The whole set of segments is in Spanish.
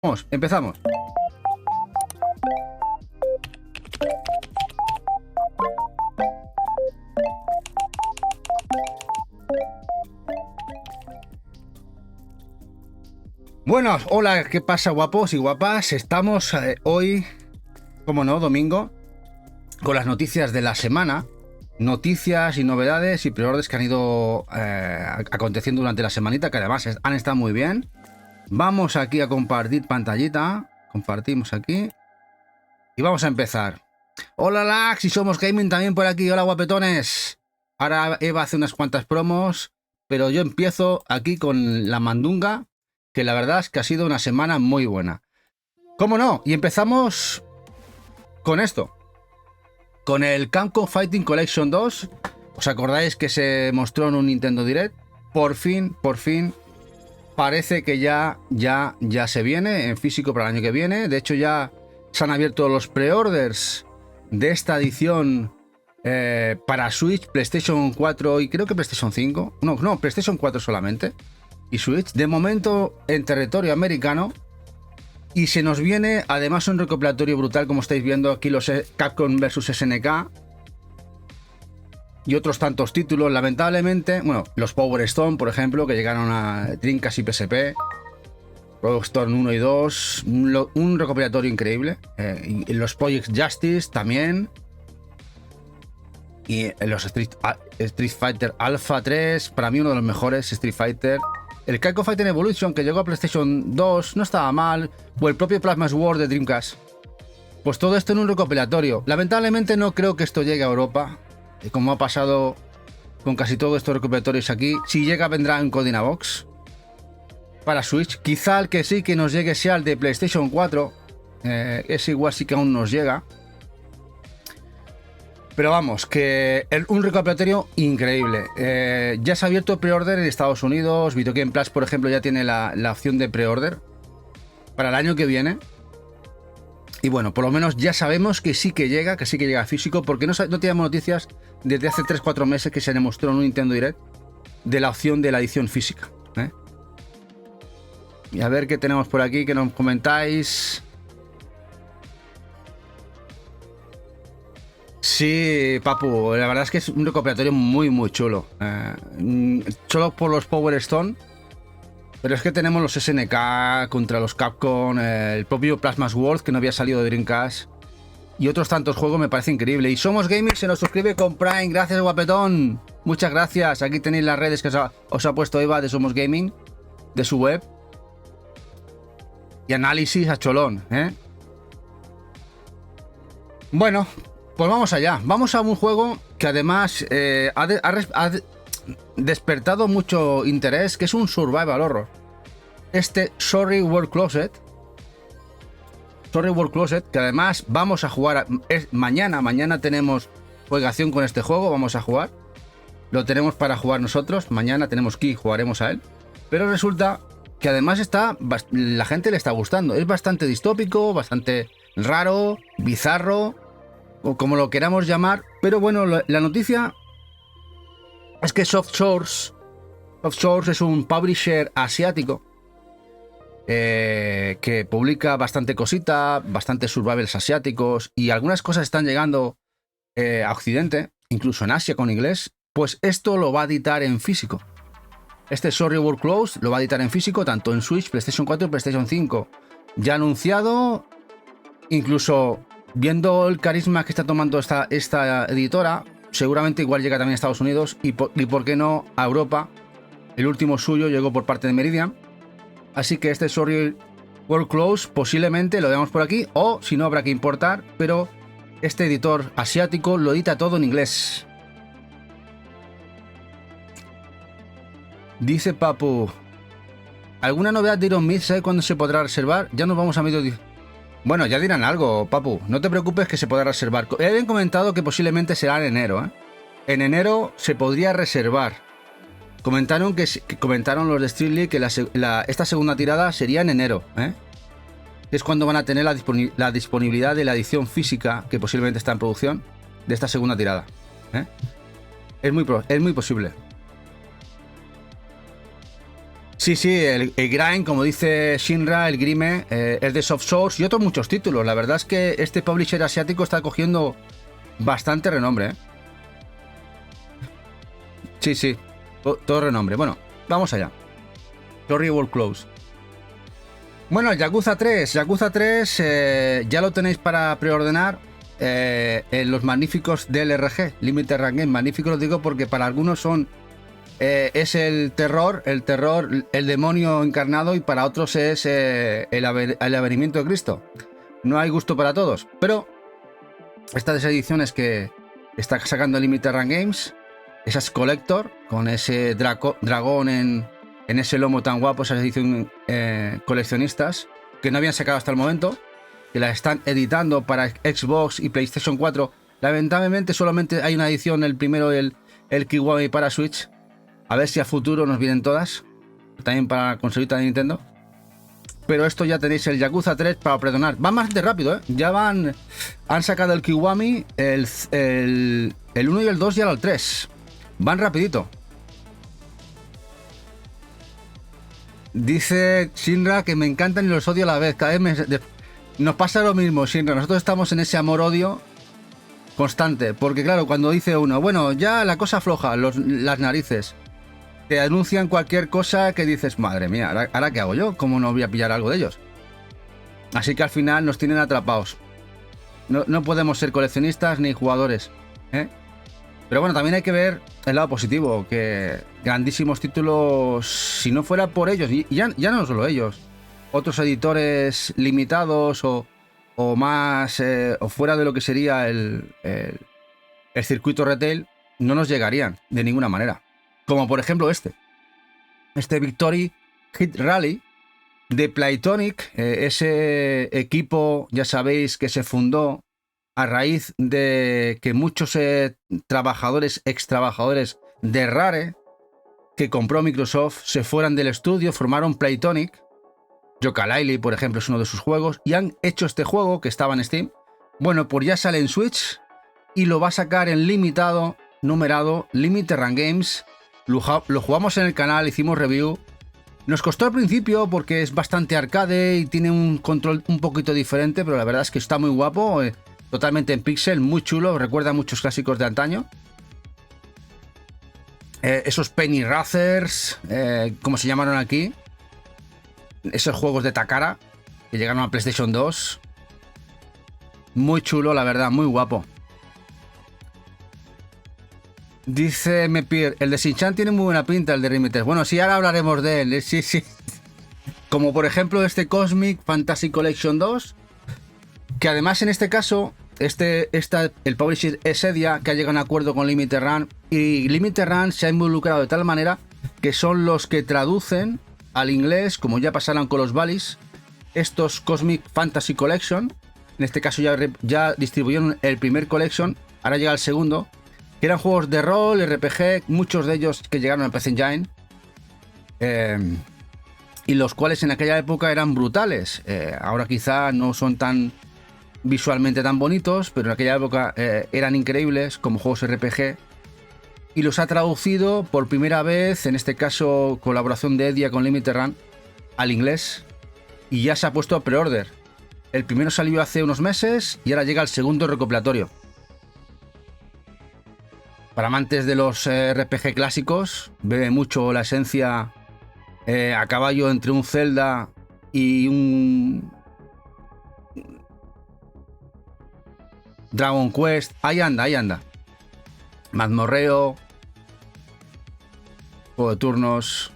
Vamos, empezamos. Bueno, hola, ¿qué pasa, guapos y guapas? Estamos hoy, como no, domingo, con las noticias de la semana. Noticias y novedades y preorders que han ido aconteciendo durante la semanita, que además han estado muy bien. Vamos aquí a compartir pantallita. Compartimos aquí. Y vamos a empezar. Hola, Lax, y Somos Gaming también por aquí. Hola, guapetones. Ahora Eva hace unas cuantas promos, pero yo empiezo aquí con la mandunga, que la verdad es que ha sido una semana muy buena. ¿Cómo no? Y empezamos con esto. Con el Capcom Fighting Collection 2. ¿Os acordáis que se mostró en un Nintendo Direct? Por fin, parece que ya se viene en físico para el año que viene. De hecho, ya se han abierto los pre-orders de esta edición para Switch, PlayStation 4 y creo que PlayStation 5. No, PlayStation 4 solamente. Y Switch, de momento en territorio americano. Y se nos viene además un recopilatorio brutal, como estáis viendo aquí, los Capcom vs SNK. Y otros tantos títulos, lamentablemente. Bueno, los Power Stone, por ejemplo, que llegaron a Dreamcast y PSP. Power Stone 1 y 2. Un recopilatorio increíble. Y los Project Justice también. Y los Street Fighter Alpha 3. Para mí uno de los mejores Street Fighter. El Capcom Fighting Evolution, que llegó a PlayStation 2, no estaba mal. O el propio Plasma Sword de Dreamcast. Pues todo esto en un recopilatorio. Lamentablemente no creo que esto llegue a Europa. Como ha pasado con casi todos estos recopilatorios aquí. Si llega, vendrá en Codinabox para Switch. Quizá el que sí que nos llegue sea el de PlayStation 4. Ese igual sí que aún nos llega. Pero vamos, que un recopilatorio increíble. Ya se ha abierto el pre-order en Estados Unidos. Video Game Plus, por ejemplo, ya tiene la opción de pre-order para el año que viene. Y bueno, por lo menos ya sabemos que sí que llega físico, porque no teníamos noticias desde hace 3-4 meses que se demostró en un Nintendo Direct de la opción de la edición física. Y a ver qué tenemos por aquí, que nos comentáis. Sí, Papu, la verdad es que es un recopilatorio muy chulo. Solo por los Power Stone. Pero es que tenemos los SNK contra los Capcom, el propio Plasma Sword que no había salido de Dreamcast. Y otros tantos juegos, me parece increíble. Y Somos Gaming se nos suscribe con Prime. Gracias, guapetón. Muchas gracias. Aquí tenéis las redes que os ha puesto Eva de Somos Gaming, de su web. Y análisis a cholón, Bueno, pues vamos allá. Vamos a un juego que además ha despertado mucho interés, que es un survival horror. Este Sorry World Closet. Sorry World Closet, que además vamos a jugar mañana. Mañana tenemos juegación con este juego, vamos a jugar. Lo tenemos para jugar nosotros. Mañana tenemos que jugaremos a él. Pero resulta que además la gente le está gustando. Es bastante distópico, bastante raro, bizarro, o como lo queramos llamar. Pero bueno, la noticia es que Soft Source es un publisher asiático que publica bastante cosita, bastantes survivals asiáticos, y algunas cosas están llegando a Occidente, incluso en Asia con inglés. Pues esto lo va a editar en físico. Este Sorry World Close lo va a editar en físico, tanto en Switch, PlayStation 4 y PlayStation 5. Ya anunciado, incluso viendo el carisma que está tomando esta editora, seguramente igual llega también a Estados Unidos y por qué no a Europa. El último suyo llegó por parte de Meridian. Así que este Sorry World Close posiblemente lo veamos por aquí, o si no habrá que importar, pero este editor asiático lo edita todo en inglés. Dice Papu, ¿alguna novedad de Iron Myth? ¿Sabe cuándo se podrá reservar? Ya nos vamos a medio... Bueno, ya dirán algo, Papu. No te preocupes que se podrá reservar. Habían comentado que posiblemente será en enero, En enero se podría reservar. Comentaron los de Street League que esta segunda tirada sería en enero, Es cuando van a tener la disponibilidad de la edición física, que posiblemente está en producción, de esta segunda tirada, Es muy posible. Sí, sí, el Grind, como dice Shinra, el Grime, es de Soft Source y otros muchos títulos. La verdad es que este publisher asiático está cogiendo bastante renombre, ¿eh? Sí, sí, todo renombre. Bueno, vamos allá. Story World Close. Bueno, el Yakuza 3. Yakuza 3 ya lo tenéis para preordenar en los magníficos DLRG, Limited Run Game. Magníficos lo digo porque para algunos son es el terror, el demonio encarnado, y para otros es el avenimiento de Cristo. No hay gusto para todos, pero estas ediciones que está sacando Limited Run Games, esas Collector, con ese dragón en ese lomo tan guapo, esas ediciones coleccionistas que no habían sacado hasta el momento, que las están editando para Xbox y PlayStation 4. Lamentablemente solamente hay una edición, el primero, el Kiwami para Switch. A ver si a futuro nos vienen todas, también para consolita de Nintendo. Pero esto ya tenéis el Yakuza 3 para predonar. Va más de rápido, ¿eh? Ya han sacado el Kiwami, el 1 y el 2 y ahora el 3. Van rapidito. Dice Shinra que me encantan y los odio a la vez. Cada vez nos pasa lo mismo, Shinra. Nosotros estamos en ese amor-odio constante. Porque claro, cuando dice uno, bueno, ya la cosa afloja, las narices, te anuncian cualquier cosa que dices, madre mía, ¿ahora qué hago yo? ¿Cómo no voy a pillar algo de ellos? Así que al final nos tienen atrapados. No podemos ser coleccionistas ni jugadores, ¿eh? Pero bueno, también hay que ver el lado positivo, que grandísimos títulos, si no fuera por ellos, y ya no solo ellos, otros editores limitados o más, o fuera de lo que sería el circuito retail, no nos llegarían de ninguna manera. Como por ejemplo este Victory Hit Rally de Playtonic, ese equipo, ya sabéis, que se fundó a raíz de que muchos ex trabajadores de Rare, que compró Microsoft, se fueran del estudio, formaron Playtonic. Yooka-Laylee, por ejemplo, es uno de sus juegos, y han hecho este juego que estaba en Steam. Bueno, pues ya sale en Switch y lo va a sacar en limitado, numerado, Limited Run Games. Lo jugamos en el canal, hicimos review. Nos costó al principio porque es bastante arcade y tiene un control un poquito diferente, pero la verdad es que está muy guapo, totalmente en pixel, muy chulo, recuerda a muchos clásicos de antaño. Esos Penny Racers, como se llamaron aquí, esos juegos de Takara que llegaron a PlayStation 2, muy chulo, la verdad, muy guapo. Dice Mepir, el de Shin-Chan tiene muy buena pinta, el de Limited. Bueno, sí, ahora hablaremos de él, sí, sí. Como por ejemplo este Cosmic Fantasy Collection 2, que además en este caso, el publisher es Edia, que ha llegado a un acuerdo con Limited Run, y Limited Run se ha involucrado de tal manera que son los que traducen al inglés, como ya pasaron con los Valleys, estos Cosmic Fantasy Collection. En este caso ya distribuyeron el primer Collection, ahora llega el segundo, que eran juegos de rol, RPG, muchos de ellos que llegaron a PC Engine, y los cuales en aquella época eran brutales. Ahora quizá no son tan visualmente tan bonitos, pero en aquella época eran increíbles como juegos RPG, y los ha traducido por primera vez, en este caso colaboración de Edia con Limited Run, al inglés, y ya se ha puesto a pre-order. El primero salió hace unos meses y ahora llega el segundo recopilatorio. Para amantes de los RPG clásicos, bebe mucho la esencia a caballo entre un Zelda y un Dragon Quest. Ahí anda. Mazmorreo, juego de turnos.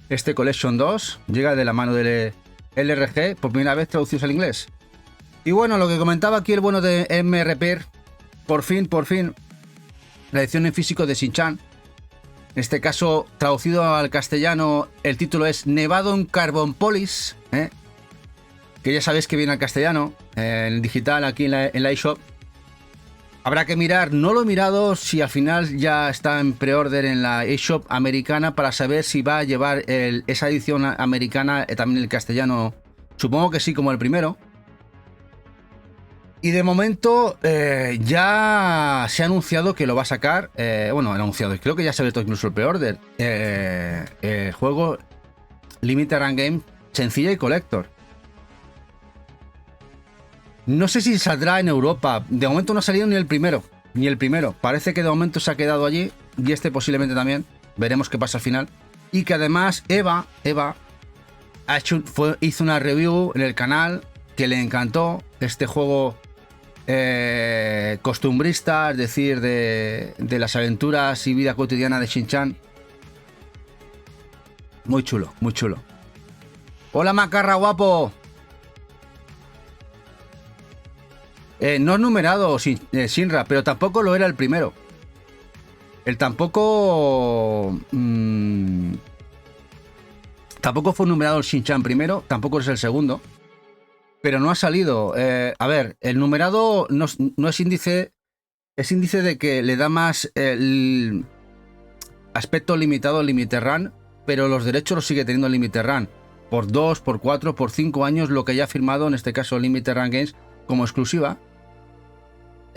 Este Collection 2 llega de la mano del LRG, por primera vez traducidos al inglés. Y bueno, lo que comentaba aquí el bueno de MRP, por fin, la edición en físico de Shin-Chan. En este caso, traducido al castellano, el título es Nevado en Carbonpolis, que ya sabéis que viene al castellano, en digital aquí en la eShop. Habrá que mirar, no lo he mirado, si al final ya está en pre-order en la eShop americana, para saber si va a llevar esa edición americana también el castellano. Supongo que sí, como el primero. Y de momento ya se ha anunciado que lo va a sacar. Bueno, ha anunciado, creo que ya se ha abierto incluso el pre-order. El juego Limited Run Game sencilla y collector. No sé si saldrá en Europa. De momento no ha salido ni el primero. Ni el primero. Parece que de momento se ha quedado allí. Y este posiblemente también. Veremos qué pasa al final. Y que además Eva hizo una review en el canal que le encantó. Este juego costumbrista, es decir, de las aventuras y vida cotidiana de Shin-Chan. Muy chulo, muy chulo. Hola Macarra, guapo. No es numerado Shinra, pero tampoco lo era el primero. El tampoco... tampoco fue numerado el Shin-Chan primero, tampoco es el segundo. Pero no ha salido. A ver, el numerado no es índice... Es índice de que le da más el aspecto limitado al Limited Run, pero los derechos los sigue teniendo el Limited Run. Por 2, por 4, por 5 años, lo que ya ha firmado, en este caso Limited Run Games, como exclusiva.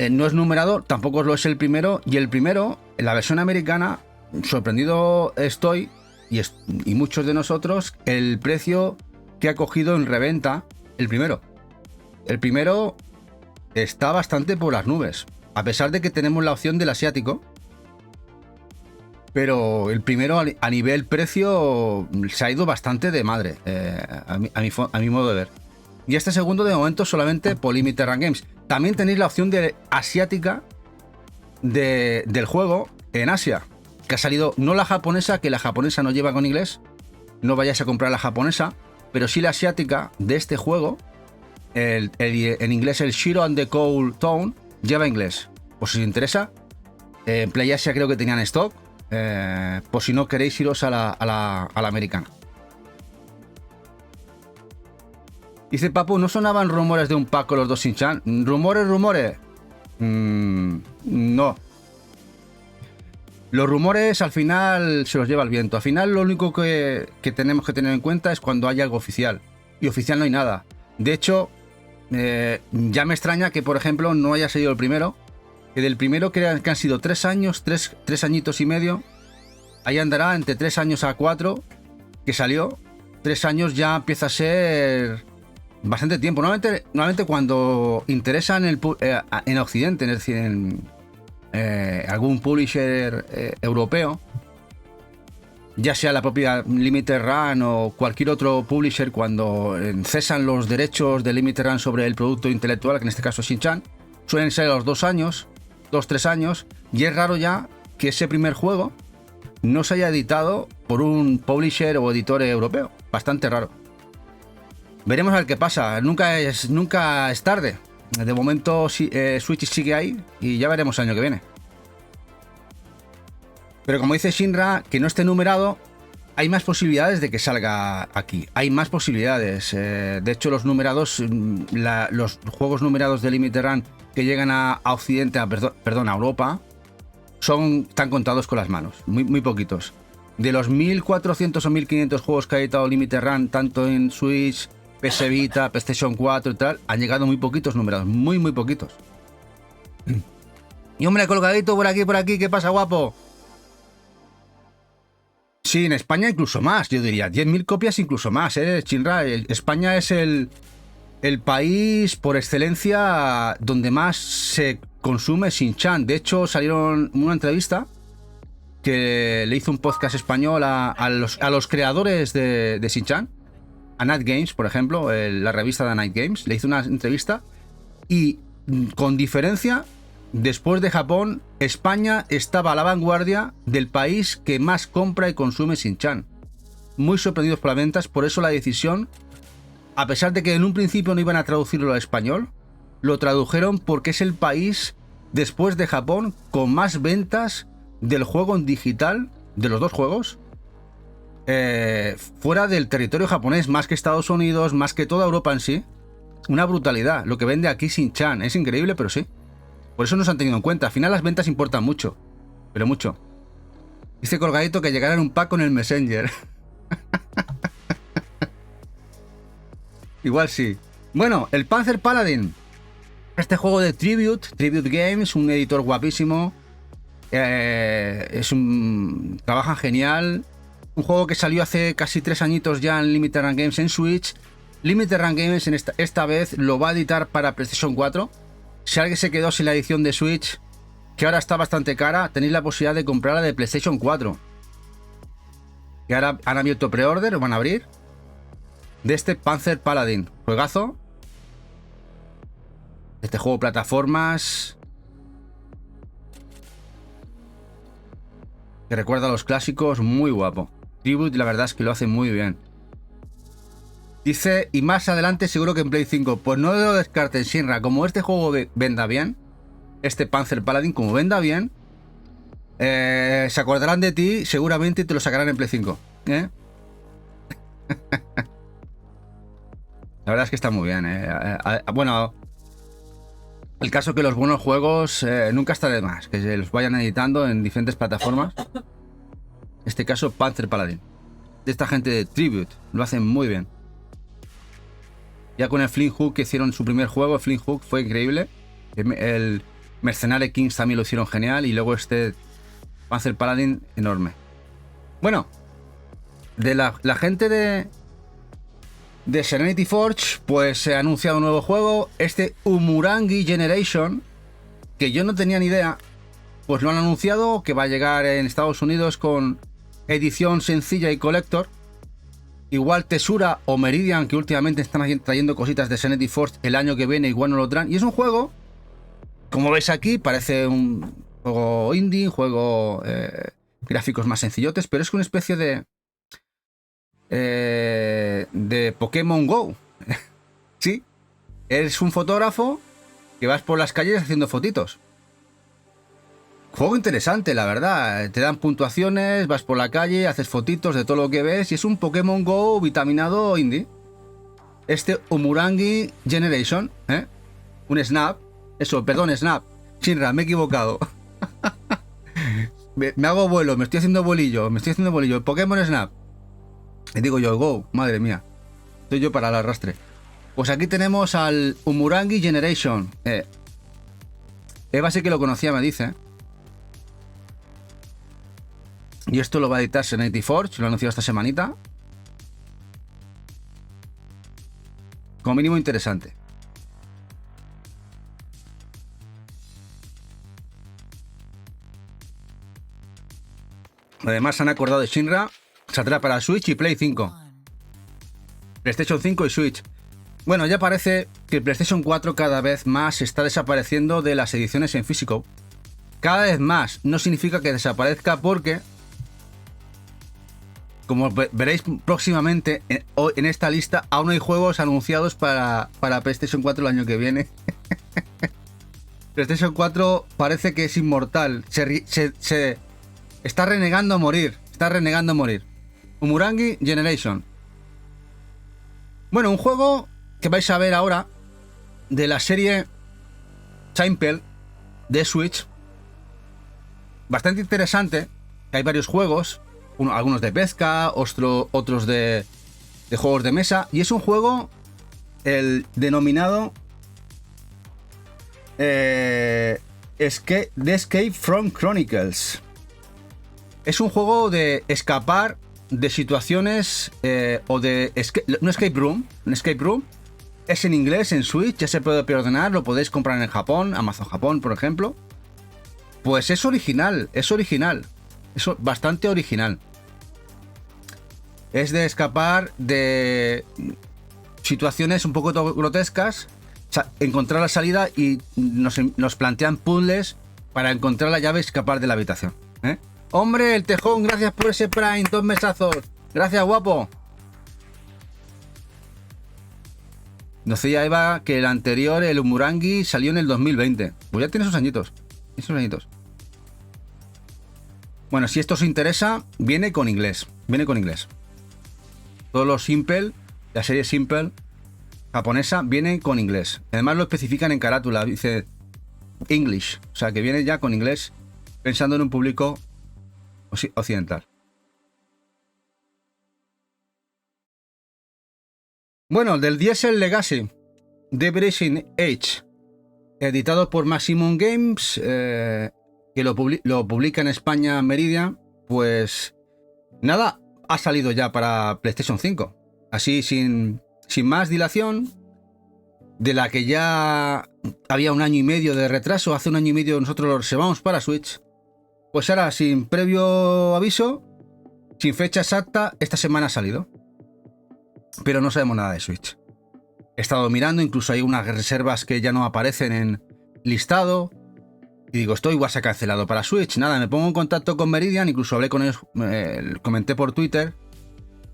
No es numerado, tampoco lo es el primero. Y el primero, en la versión americana, sorprendido estoy, y muchos de nosotros, el precio que ha cogido en reventa el primero. El primero está bastante por las nubes, a pesar de que tenemos la opción del asiático. Pero el primero a nivel precio se ha ido bastante de madre, a mi modo de ver. Y este segundo de momento solamente por Limited Run Games. También tenéis la opción de asiática del juego en Asia, que ha salido no la japonesa, que la japonesa no lleva con inglés, no vayáis a comprar la japonesa, pero sí la asiática de este juego, en inglés el Shiro and the Cold Town, lleva inglés. Por si os interesa, en Play Asia creo que tenían stock, por si no queréis iros a la americana. Dice Papu, ¿no sonaban rumores de un pack con los dos Shin-Chan? ¿Rumores? No. Los rumores al final se los lleva el viento. Al final lo único que tenemos que tener en cuenta es cuando hay algo oficial. Y oficial no hay nada. De hecho, ya me extraña que, por ejemplo, no haya salido el primero. Que del primero que han sido 3 años, 3 añitos y medio. Ahí andará entre 3 años a 4 que salió. 3 años ya empieza a ser... bastante tiempo. Normalmente cuando interesa en Occidente, es decir, en algún publisher europeo, ya sea la propia Limited Run o cualquier otro publisher, cuando cesan los derechos de Limited Run sobre el producto intelectual, que en este caso es Shin-Chan, suelen ser a los 2 años, 2-3 años, y es raro ya que ese primer juego no se haya editado por un publisher o editor europeo. Bastante raro. Veremos a ver qué pasa. Nunca es tarde. De momento Switch sigue ahí y ya veremos el año que viene. Pero como dice Shinra, que no esté numerado, hay más posibilidades de que salga aquí. Hay más posibilidades. De hecho, los numerados, los juegos numerados de Limited Run que llegan a Occidente, a Europa, están contados con las manos. Muy, muy poquitos. De los 1400 o 1500 juegos que ha editado Limited Run, tanto en Switch, PS Vita, PlayStation 4 y tal, han llegado muy poquitos numerados, muy, muy poquitos. Y hombre, colgadito por aquí, ¿qué pasa, guapo? Sí, en España incluso más, yo diría, 10.000 copias incluso más, Shinra. España es el país por excelencia donde más se consume Shin-Chan. De hecho, salieron una entrevista que le hizo un podcast español a los creadores de Shin-Chan. A Night Games, por ejemplo, la revista de Night Games, le hizo una entrevista y con diferencia, después de Japón, España estaba a la vanguardia del país que más compra y consume Shin-Chan. Muy sorprendidos por las ventas, por eso la decisión, a pesar de que en un principio no iban a traducirlo al español, lo tradujeron porque es el país, después de Japón, con más ventas del juego en digital, de los dos juegos, fuera del territorio japonés, más que Estados Unidos, más que toda Europa en sí. Una brutalidad lo que vende aquí Shin-Chan. Es increíble, pero sí. Por eso nos han tenido en cuenta. Al final las ventas importan mucho, pero mucho. Dice Colgadito que llegará en un pack con el Messenger. Igual sí. Bueno, el Panzer Paladin, este juego de Tribute Games, un editor guapísimo. Trabajan genial. Un juego que salió hace casi 3 añitos ya en Limited Run Games en Switch. Limited Run Games en esta vez lo va a editar para PlayStation 4. Si alguien se quedó sin la edición de Switch, que ahora está bastante cara, tenéis la posibilidad de comprarla de PlayStation 4. Que ahora han abierto pre-order, o van a abrir, de este Panzer Paladin. Juegazo. Este juego de plataformas que recuerda a los clásicos, muy guapo. Tribute, la verdad es que lo hace muy bien. Dice, y más adelante seguro que en Play 5. Pues no lo descarten, Shinra. Como este juego venda bien, este Panzer Paladin, como venda bien, se acordarán de ti seguramente y te lo sacarán en Play 5. ¿Eh? La verdad es que está muy bien. Bueno, el caso es que los buenos juegos nunca está de más, que se los vayan editando en diferentes plataformas. En este caso, Panzer Paladin. De esta gente de Tribute, lo hacen muy bien. Ya con el Flint Hook, que hicieron su primer juego, Flint Hook fue increíble. El Mercenary Kings también lo hicieron genial. Y luego este Panzer Paladin, enorme. Bueno, de la gente de Serenity Forge, pues se ha anunciado un nuevo juego, este Umurangi Generation, que yo no tenía ni idea. Pues lo han anunciado, que va a llegar en Estados Unidos con edición sencilla y collector. Igual Tesura o Meridian, que últimamente están trayendo cositas de Serenity Forge, el año que viene igual no lo traen. Y es un juego, como veis aquí, parece un juego indie, un juego gráficos más sencillotes, pero es una especie de Pokémon Go. Sí, eres un fotógrafo que vas por las calles haciendo fotitos. Juego interesante, la verdad. Te dan puntuaciones, vas por la calle, haces fotitos de todo lo que ves y es un Pokémon Go vitaminado indie. Este Umurangi Generation, ¿eh? Un Snap. Eso, perdón, Snap. Shinra, me he equivocado. me hago vuelo, me estoy haciendo bolillo. El Pokémon Snap. Le digo yo, Go, madre mía. Estoy yo para el arrastre. Pues aquí tenemos al Umurangi Generation. Eva sí que lo conocía, me dice. Y esto lo va a editar Serenity Forge, lo ha anunciado esta semanita. Como mínimo interesante. Además se han acordado de Shinra. Saldrá para Switch y Play 5. PlayStation 5 y Switch. Bueno, ya parece que el PlayStation 4 cada vez más está desapareciendo de las ediciones en físico. Cada vez más. No significa que desaparezca porque, como veréis próximamente en esta lista, aún hay juegos anunciados para PlayStation 4 el año que viene. PlayStation 4 parece que es inmortal. Se está renegando a morir. Umurangi Generation. Bueno, un juego que vais a ver ahora de la serie Simple de Switch. Bastante interesante. Hay varios juegos. Algunos de pesca, otros de juegos de mesa. Y es un juego, el denominado The Escape from Chronicles. Es un juego de escapar de situaciones o de un escape room. Un escape room es en inglés, en Switch, ya se puede preordenar, lo podéis comprar en Japón, Amazon Japón, por ejemplo. Pues es original. Es bastante original. Es de escapar de situaciones un poco grotescas, encontrar la salida y nos plantean puzzles para encontrar la llave y escapar de la habitación. Hombre, el Tejón, gracias por ese Prime, 2 mesazos. Gracias, guapo. No sé ya, Eva, que el anterior, el Umurangi, salió en el 2020. Pues ya tiene esos añitos. Bueno, si esto os interesa, viene con inglés. Todos los Simple, la serie Simple japonesa, viene con inglés. Además lo especifican en carátula, dice English. O sea, que viene ya con inglés, pensando en un público occidental. Bueno, del Diesel Legacy de Bracing Age, editado por Maximum Games, que lo publica en España Meridian. Pues nada, ha salido ya para PlayStation 5. Así, sin más dilación, de la que ya había 1 año y medio de retraso. Hace 1 año y medio nosotros lo reservamos para Switch. Pues ahora, sin previo aviso, sin fecha exacta, esta semana ha salido. Pero no sabemos nada de Switch. He estado mirando, incluso hay unas reservas que ya no aparecen en listado. Y digo, esto igual se ha cancelado para Switch. Nada, me pongo en contacto con Meridian, incluso hablé con ellos, comenté por Twitter.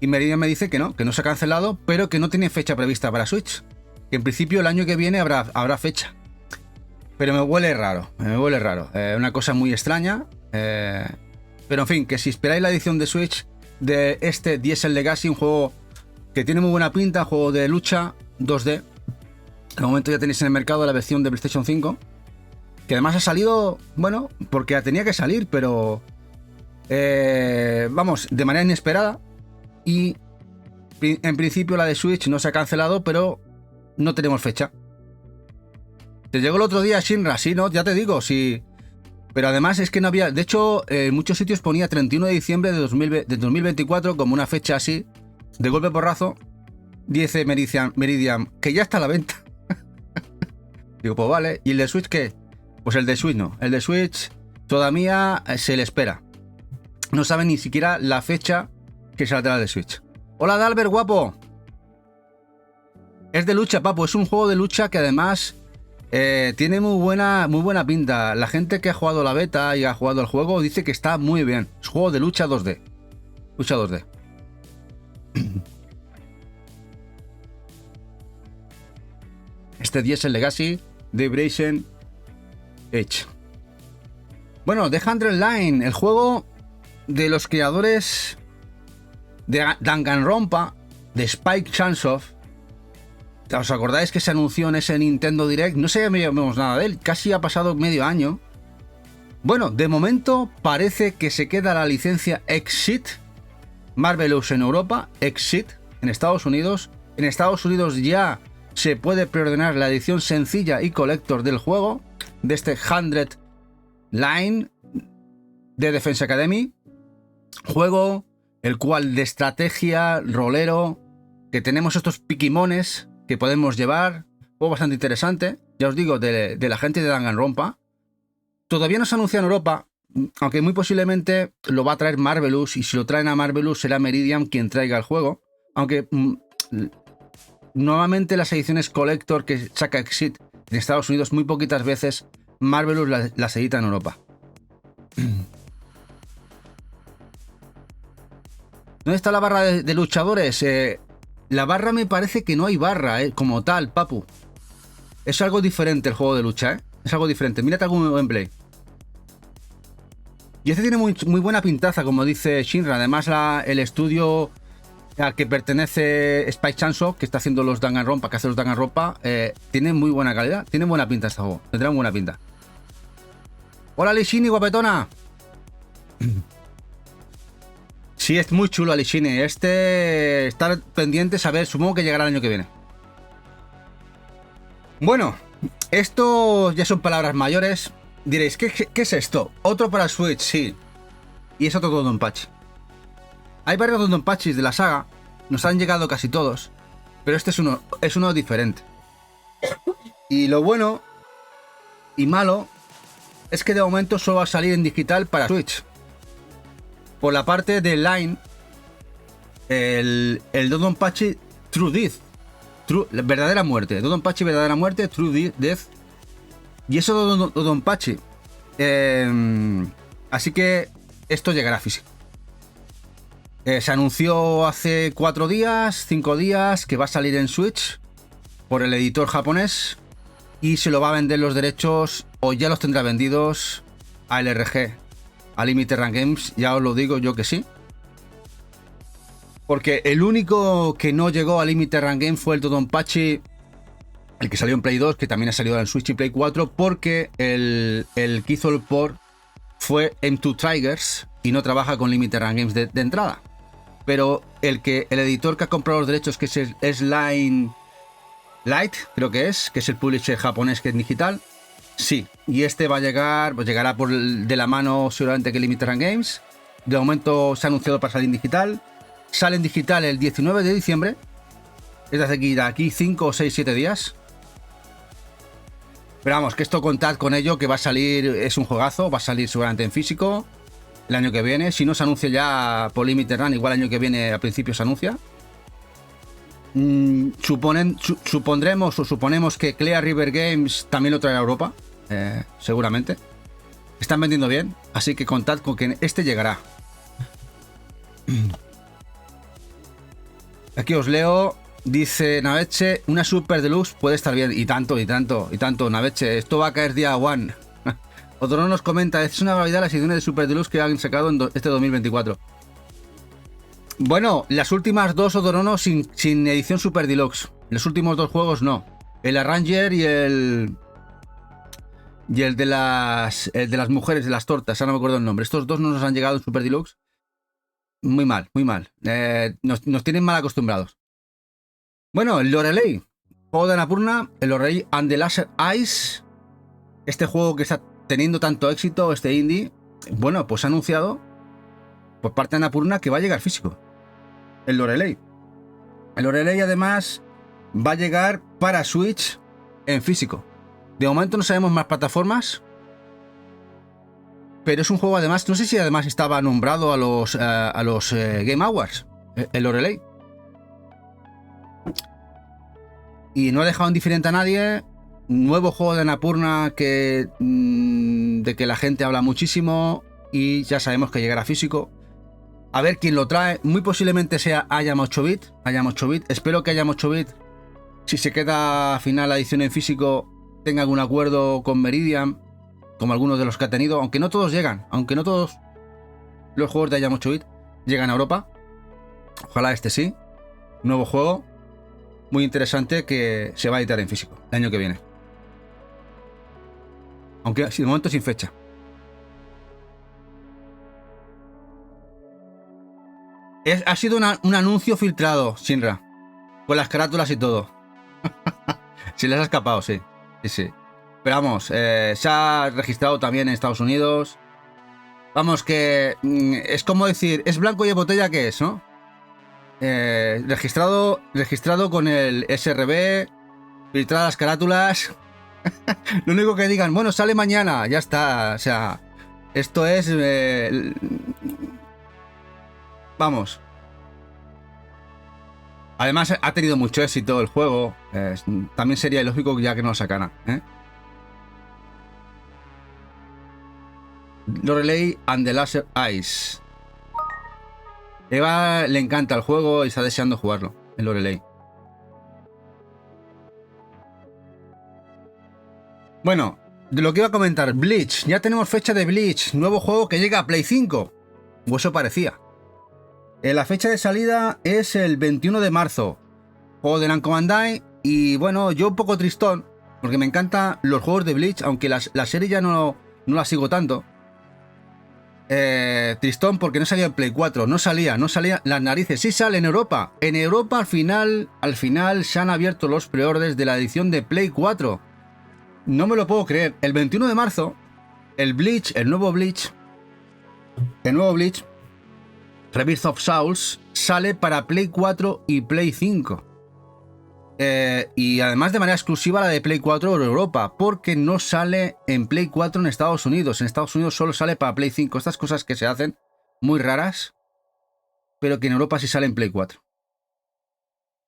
Y Meridian me dice que no se ha cancelado, pero que no tiene fecha prevista para Switch. Que en principio el año que viene habrá fecha. Pero me huele raro, una cosa muy extraña. Pero en fin, que si esperáis la edición de Switch de este Diesel Legacy, un juego que tiene muy buena pinta, juego de lucha 2D. De momento ya tenéis en el mercado la versión de PlayStation 5. Que además ha salido, bueno, porque tenía que salir, pero... vamos, de manera inesperada. Y en principio la de Switch no se ha cancelado, pero no tenemos fecha. Te llegó el otro día Shinra, sí, ¿no? Ya te digo, sí. Pero además es que no había... De hecho, en muchos sitios ponía 31 de diciembre de 2024 como una fecha así, de golpe porrazo. Dice Meridian, que ya está a la venta. Digo, pues vale. ¿Y el de Switch qué? Pues el de Switch no. El de Switch todavía se le espera. No saben ni siquiera la fecha que saldrá de Switch. Hola, Dalbert, guapo. Es de lucha, papu. Es un juego de lucha que además tiene muy buena pinta. La gente que ha jugado la beta y ha jugado el juego dice que está muy bien. Es un juego de lucha 2D. Lucha 2D. Este Diesel Legacy de Vibration Edge. Bueno, The 100 Line, el juego de los creadores de Danganronpa, de Spike Chunsoft. ¿Os acordáis que se anunció en ese Nintendo Direct? No sabíamos nada de él, casi ha pasado medio año. Bueno, de momento parece que se queda la licencia Exit, Marvelous en Europa, Exit en Estados Unidos. En Estados Unidos ya se puede preordenar la edición sencilla y collector del juego, de este 100 Line de Defense Academy. Juego el cual de estrategia, rolero, que tenemos estos piquimones que podemos llevar. Juego bastante interesante, ya os digo, de la gente de Danganronpa. Todavía no se anuncia en Europa, aunque muy posiblemente lo va a traer Marvelous, y si lo traen a Marvelous será Meridian quien traiga el juego. Aunque normalmente las ediciones Collector que saca Exit en Estados Unidos, muy poquitas veces Marvelous las edita en Europa. ¿Dónde está la barra de luchadores? La barra me parece que no hay barra, como tal, papu. Es algo diferente el juego de lucha, Es algo diferente. Mírate algún gameplay. Y este tiene muy buena pintaza, como dice Shinra. Además, el estudio al que pertenece Spike Chunsoft, que está haciendo los Danganronpa, que hace los Danganronpa, tiene muy buena calidad. Tiene buena pinta este juego. Tendrá buena pinta. Hola, Lishini, guapetona. Sí, es muy chulo Alishine. Estar pendientes a ver, supongo que llegará el año que viene. Bueno, esto ya son palabras mayores. Diréis, ¿qué es esto? Otro para Switch, sí. Y es otro Dodonpachi. Hay varios Dodonpachis de la saga. Nos han llegado casi todos. Pero este es uno diferente. Y lo bueno y malo es que de momento solo va a salir en digital para Switch. Por la parte de Line, el Dodonpachi True Death, verdadera muerte, Dodonpachi verdadera muerte, True Death, y eso Dodonpachi. Así que esto llegará físico. Se anunció hace 4 días, 5 días, que va a salir en Switch por el editor japonés y se lo va a vender los derechos, o ya los tendrá vendidos, a LRG. A Limited Run Games, ya os lo digo yo que sí. Porque el único que no llegó a Limited Run Games fue el Dodonpachi, el que salió en Play 2, que también ha salido en Switch y Play 4, porque el que hizo el port fue M2 Tigers y no trabaja con Limited Run Games de entrada. Pero el editor que ha comprado los derechos, que es Line Light, creo que es el publisher japonés que es digital, sí, y este va a llegar, pues llegará de la mano seguramente que Limited Run Games. De momento se ha anunciado para salir en digital. sale en digital el 19 de diciembre. Es decir, de aquí 5, 6, 7 días. Pero vamos, que esto contad con ello, que va a salir, es un juegazo, va a salir seguramente en físico el año que viene. Si no se anuncia ya por Limited Run, igual el año que viene a principio se anuncia. Suponemos que Clear River Games también lo traerá a Europa, seguramente. Están vendiendo bien, así que contad con que este llegará. Aquí os leo, dice Naveche, una Super Deluxe puede estar bien. Y tanto, Naveche, esto va a caer día one. Otro nos comenta, es una barbaridad las ediciones de Super Deluxe que han sacado en este 2024. Bueno, las últimas dos Odorono sin edición Super Deluxe. Los últimos dos juegos no. El Arranger y el de las mujeres, de las tortas, ahora no me acuerdo el nombre. Estos dos no nos han llegado en Super Deluxe. Muy mal, muy mal. Nos tienen mal acostumbrados. Bueno, el Lorelei, juego de Annapurna, el Lorelei and the Laser Eyes. Este juego que está teniendo tanto éxito, este indie, bueno, pues ha anunciado por parte de Annapurna que va a llegar físico. El Lorelei. El Lorelei además va a llegar para Switch en físico. De momento no sabemos más plataformas, pero es un juego además, no sé si además estaba nombrado a los Game Awards, el Lorelei. Y no ha dejado indiferente a nadie. Nuevo juego de Annapurna de que la gente habla muchísimo y ya sabemos que llegará físico. A ver quién lo trae. Muy posiblemente sea Ayam 8-bit. Espero que Ayam 8-bit, si se queda al final la edición en físico, tenga algún acuerdo con Meridian, como algunos de los que ha tenido. Aunque no todos llegan. Aunque no todos los juegos de Ayam 8-bit llegan a Europa. Ojalá este sí. Nuevo juego. Muy interesante que se va a editar en físico el año que viene. Aunque de momento sin fecha. Ha sido un anuncio filtrado, Shinra. Con las carátulas y todo. Se les ha escapado, sí. Sí. Pero vamos, se ha registrado también en Estados Unidos. Vamos, que es como decir, es blanco y de botella que es, ¿no? Registrado con el SRB, filtradas las carátulas. Lo único que digan, bueno, sale mañana, ya está. O sea, esto es... vamos. Además, ha tenido mucho éxito el juego. También sería ilógico ya que no lo sacaran, ¿eh? Lorelei and the Laser Eyes. Eva le encanta el juego y está deseando jugarlo, el Lorelei. Bueno, de lo que iba a comentar, Bleach. Ya tenemos fecha de Bleach. Nuevo juego que llega a Play 5. O eso parecía. La fecha de salida es el 21 de marzo. Juego de Namco Bandai. Y bueno, yo un poco tristón, porque me encantan los juegos de Bleach, aunque la serie ya no la sigo tanto. Tristón porque no salía en Play 4, no salía las narices. Sí sale en Europa. En Europa al final se han abierto los preorders de la edición de Play 4. No me lo puedo creer. El 21 de marzo, el nuevo Bleach, Rebirth of Souls, sale para Play 4 y Play 5. Y además de manera exclusiva la de Play 4 en Europa, porque no sale en Play 4 en Estados Unidos. En Estados Unidos solo sale para Play 5. Estas cosas que se hacen muy raras, pero que en Europa sí sale en Play 4.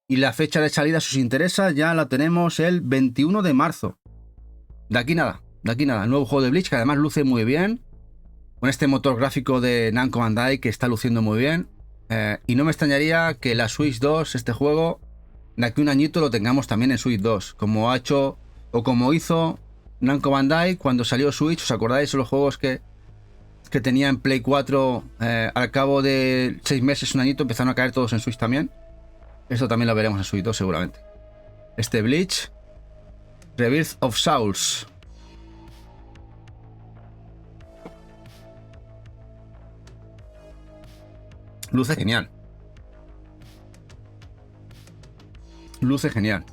Y la fecha de salida, si os interesa, ya la tenemos el 21 de marzo. De aquí nada. El nuevo juego de Bleach, que además luce muy bien, con este motor gráfico de Namco Bandai que está luciendo muy bien. Y no me extrañaría que la Switch 2, este juego, de aquí un añito lo tengamos también en Switch 2, como ha hecho o como hizo Namco Bandai cuando salió Switch. ¿Os acordáis de los juegos que tenía en Play 4? Al cabo de 6 meses, un añito, empezaron a caer todos en Switch también. Esto también lo veremos en Switch 2 seguramente. Este Bleach, Rebirth of Souls. Luce genial. Luce genial.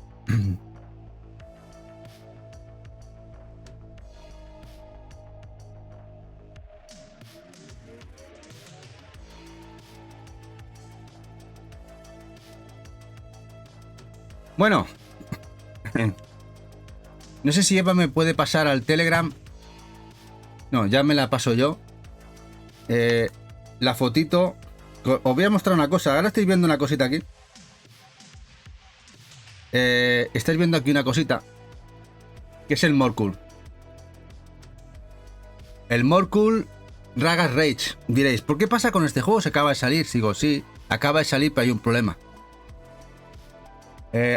Bueno. No sé si Eva me puede pasar al Telegram. No, ya me la paso yo. La fotito. Os voy a mostrar una cosa. Ahora estáis viendo una cosita aquí. Estáis viendo aquí una cosita. Que es el Morkul. El Morkul Ragas Rage. Diréis, ¿por qué pasa con este juego? Se acaba de salir. Sigo, sí. Acaba de salir, pero hay un problema.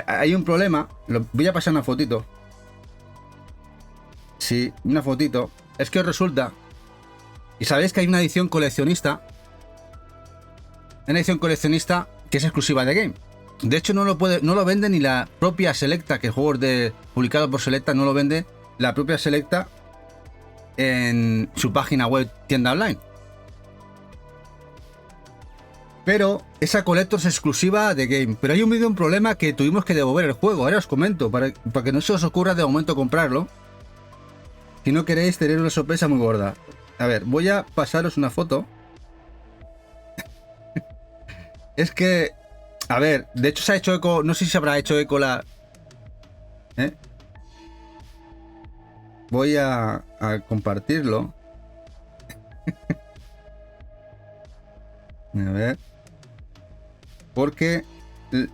Hay un problema. Voy a pasar una fotito. Sí, una fotito. Es que os resulta. Y sabéis que hay una edición coleccionista. Una edición coleccionista que es exclusiva de Game. De hecho, no lo vende ni la propia Selecta, que el juego es publicado por Selecta, no lo vende la propia Selecta en su página web, tienda online. Pero esa Collector es exclusiva de Game. Pero hay un problema que tuvimos que devolver el juego. Ahora os comento, para que no se os ocurra de momento comprarlo. Si no queréis tener una sorpresa muy gorda. A ver, voy a pasaros una foto. Es que... A ver, de hecho se ha hecho eco... No sé si se habrá hecho eco la... Voy a compartirlo. A ver. Porque...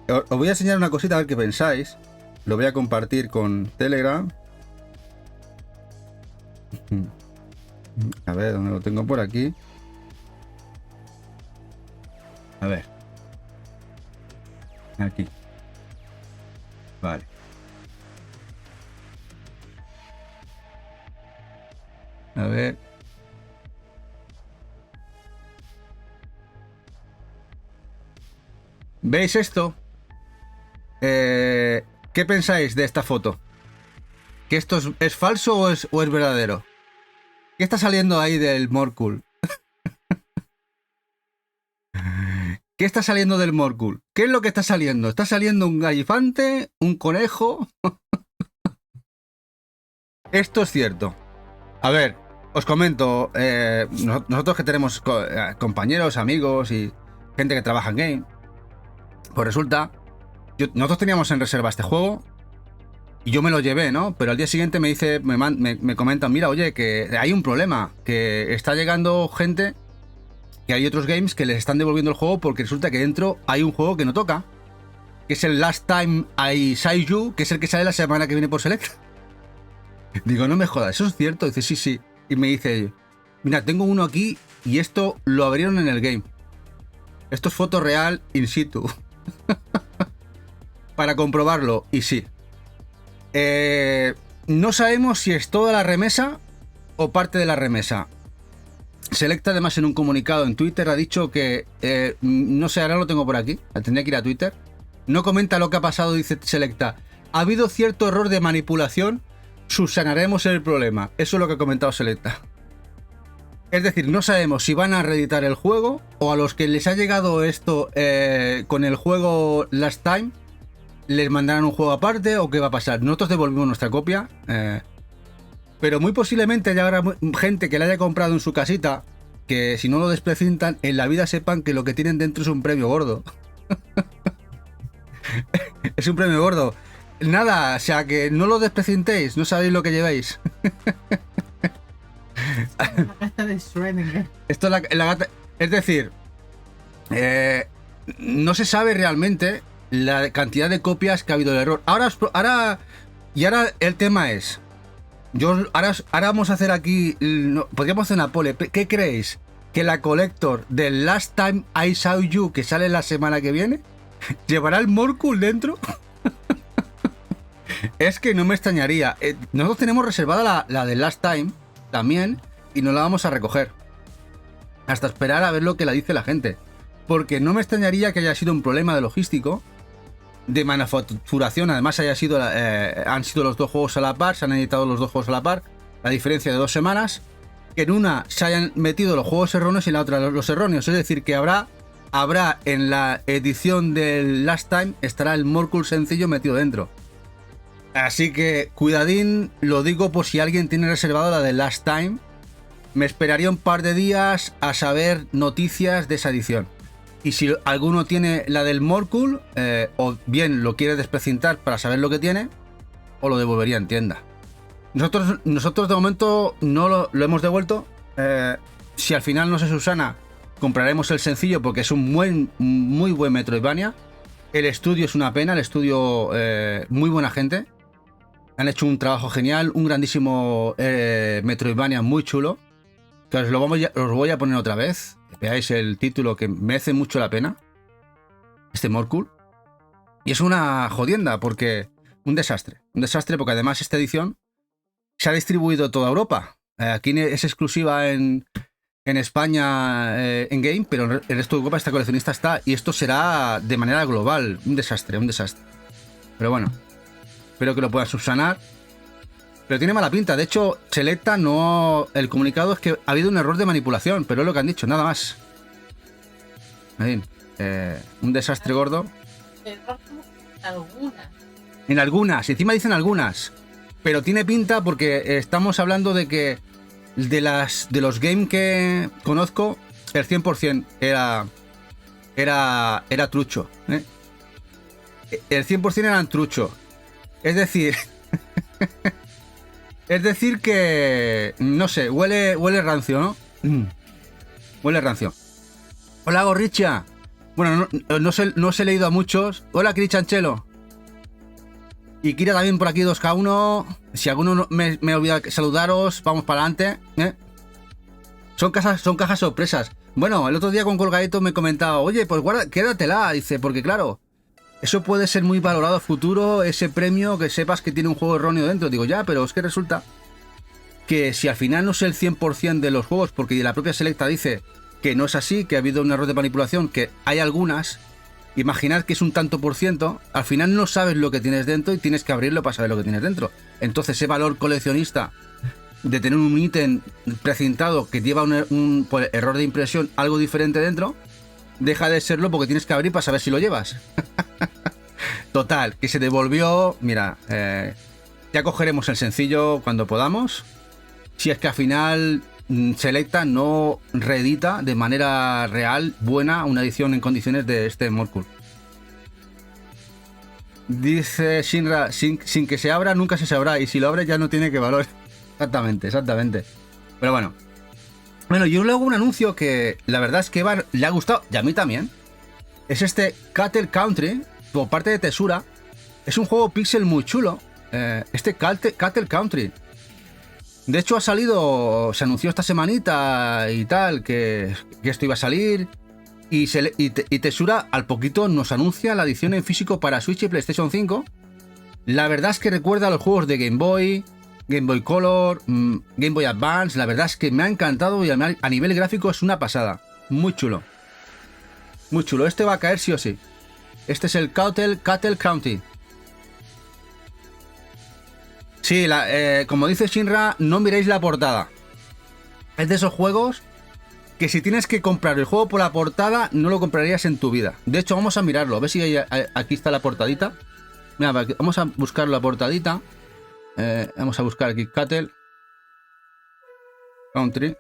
Os voy a enseñar una cosita a ver qué pensáis. Lo voy a compartir con Telegram. A ver, ¿dónde lo tengo? Por aquí. A ver. Aquí. Vale. A ver. ¿Veis esto? ¿Qué pensáis de esta foto? ¿Que esto es falso o es verdadero? ¿Qué está saliendo ahí del Morkul? ¿Qué está saliendo del Morkul? ¿Qué es lo que está saliendo? ¿Está saliendo un gallifante? ¿Un conejo? Esto es cierto. A ver, os comento. Nosotros que tenemos compañeros, amigos y gente que trabaja en Game, pues resulta... nosotros teníamos en reserva este juego y yo me lo llevé, ¿no? Pero al día siguiente me comentan, mira, oye, que hay un problema, que está llegando gente... que hay otros games que les están devolviendo el juego porque resulta que dentro hay un juego que no toca, que es el Last Time I Saw You, que es el que sale la semana que viene por Select. Digo, no me jodas, ¿eso es cierto? Dice, sí, sí. Y me dice, mira, tengo uno aquí y esto lo abrieron en el game. Esto es foto real in situ. Para comprobarlo, y sí. No sabemos si es toda la remesa o parte de la remesa. Selecta además en un comunicado en Twitter ha dicho que, no sé, ahora lo tengo por aquí, tendría que ir a Twitter, no comenta lo que ha pasado, dice Selecta, ha habido cierto error de manipulación, subsanaremos el problema, eso es lo que ha comentado Selecta. Es decir, no sabemos si van a reeditar el juego o a los que les ha llegado esto con el juego Last Time, les mandarán un juego aparte o qué va a pasar. Nosotros devolvimos nuestra copia, pero muy posiblemente ya habrá gente que la haya comprado en su casita, que si no lo desprecintan, en la vida sepan que lo que tienen dentro es un premio gordo. Es un premio gordo. Nada, o sea, que no lo desprecintéis, no sabéis lo que lleváis. La gata de Schrödinger. Esto es la gata... Es decir, no se sabe realmente la cantidad de copias que ha habido de error. Ahora el tema es... Ahora vamos a hacer aquí... podríamos hacer una pole. ¿Qué creéis? ¿Que la Collector del Last Time I Saw You, que sale la semana que viene, llevará el Morkul dentro? Es que no me extrañaría. Nosotros tenemos reservada la del Last Time también y no la vamos a recoger hasta esperar a ver lo que la dice la gente, porque no me extrañaría que haya sido un problema de logístico, de manufacturación. Además han sido los dos juegos a la par, se han editado los dos juegos a la par, la diferencia de 2 semanas, que en una se hayan metido los juegos erróneos y en la otra los erróneos. Es decir, que habrá en la edición del Last Time estará el Morkul sencillo metido dentro. Así que cuidadín, lo digo por si alguien tiene reservado la de Last Time. Me esperaría un par de días a saber noticias de esa edición. Y si alguno tiene la del Morkul, o bien lo quiere desprecintar para saber lo que tiene, o lo devolvería en tienda. Nosotros de momento no lo hemos devuelto. Si al final no se subsana, compraremos el sencillo porque es un muy buen Metroidvania. El estudio es una pena, el estudio muy buena gente. Han hecho un trabajo genial, un grandísimo Metroidvania muy chulo. Que os voy a poner otra vez. Veáis el título, que merece mucho la pena. Este Morkul. Y es una jodienda porque... Un desastre porque además esta edición se ha distribuido en toda Europa. Aquí es exclusiva en España en Game, pero en el resto de Europa esta coleccionista está, y esto será de manera global. Un desastre. Pero bueno, espero que lo puedan subsanar. Pero tiene mala pinta. De hecho, Selecta no... El comunicado es que ha habido un error de manipulación, pero es lo que han dicho, nada más. En fin, un desastre gordo. En algunas, encima dicen algunas. Pero tiene pinta porque estamos hablando de que de los games que conozco, el 100% era trucho. El 100% eran trucho. Es decir... Es decir que... No sé, huele rancio, ¿no? Huele rancio. Hola, Gorricha. Bueno, no os he leído a muchos. Hola, Crichanchelo. Y Kira también por aquí, 2K1. Si alguno me olvida saludaros, vamos para adelante. Son cajas sorpresas. Bueno, el otro día con Colgadito me comentaba, oye, pues quédatela. Dice, porque claro, eso puede ser muy valorado a futuro, ese premio, que sepas que tiene un juego erróneo dentro. Digo, ya, pero es que resulta que si al final no es el 100% de los juegos, porque la propia Selecta dice que no es así, que ha habido un error de manipulación, que hay algunas, imaginad que es un tanto por ciento, al final no sabes lo que tienes dentro y tienes que abrirlo para saber lo que tienes dentro. Entonces ese valor coleccionista de tener un ítem precintado que lleva un por error de impresión algo diferente dentro, deja de serlo porque tienes que abrir para saber si lo llevas. Total, que se devolvió. Mira, ya cogeremos el sencillo cuando podamos. Si es que al final Selecta no reedita de manera real, buena, una edición en condiciones de este Morkul. Dice Shinra, sin que se abra nunca se sabrá, y si lo abre ya no tiene que valor. Exactamente. Pero bueno. Bueno, yo luego un anuncio que la verdad es que le ha gustado, y a mí también. Es este Cattle Country, por parte de Tesura. Es un juego pixel muy chulo. Este Cattle Country. De hecho se anunció esta semanita y tal, que esto iba a salir. Y Tesura al poquito nos anuncia la edición en físico para Switch y PlayStation 5. La verdad es que recuerda a los juegos de Game Boy Color, Game Boy Advance. La verdad es que me ha encantado y a nivel gráfico es una pasada. Muy chulo. Muy chulo. Este va a caer sí o sí. Este es el Cattle County. Sí, como dice Shinra, no miréis la portada. Es de esos juegos que si tienes que comprar el juego por la portada, no lo comprarías en tu vida. De hecho, vamos a mirarlo. A ver si aquí está la portadita. Mira, vamos a buscar la portadita. Vamos a buscar aquí Cattle Country.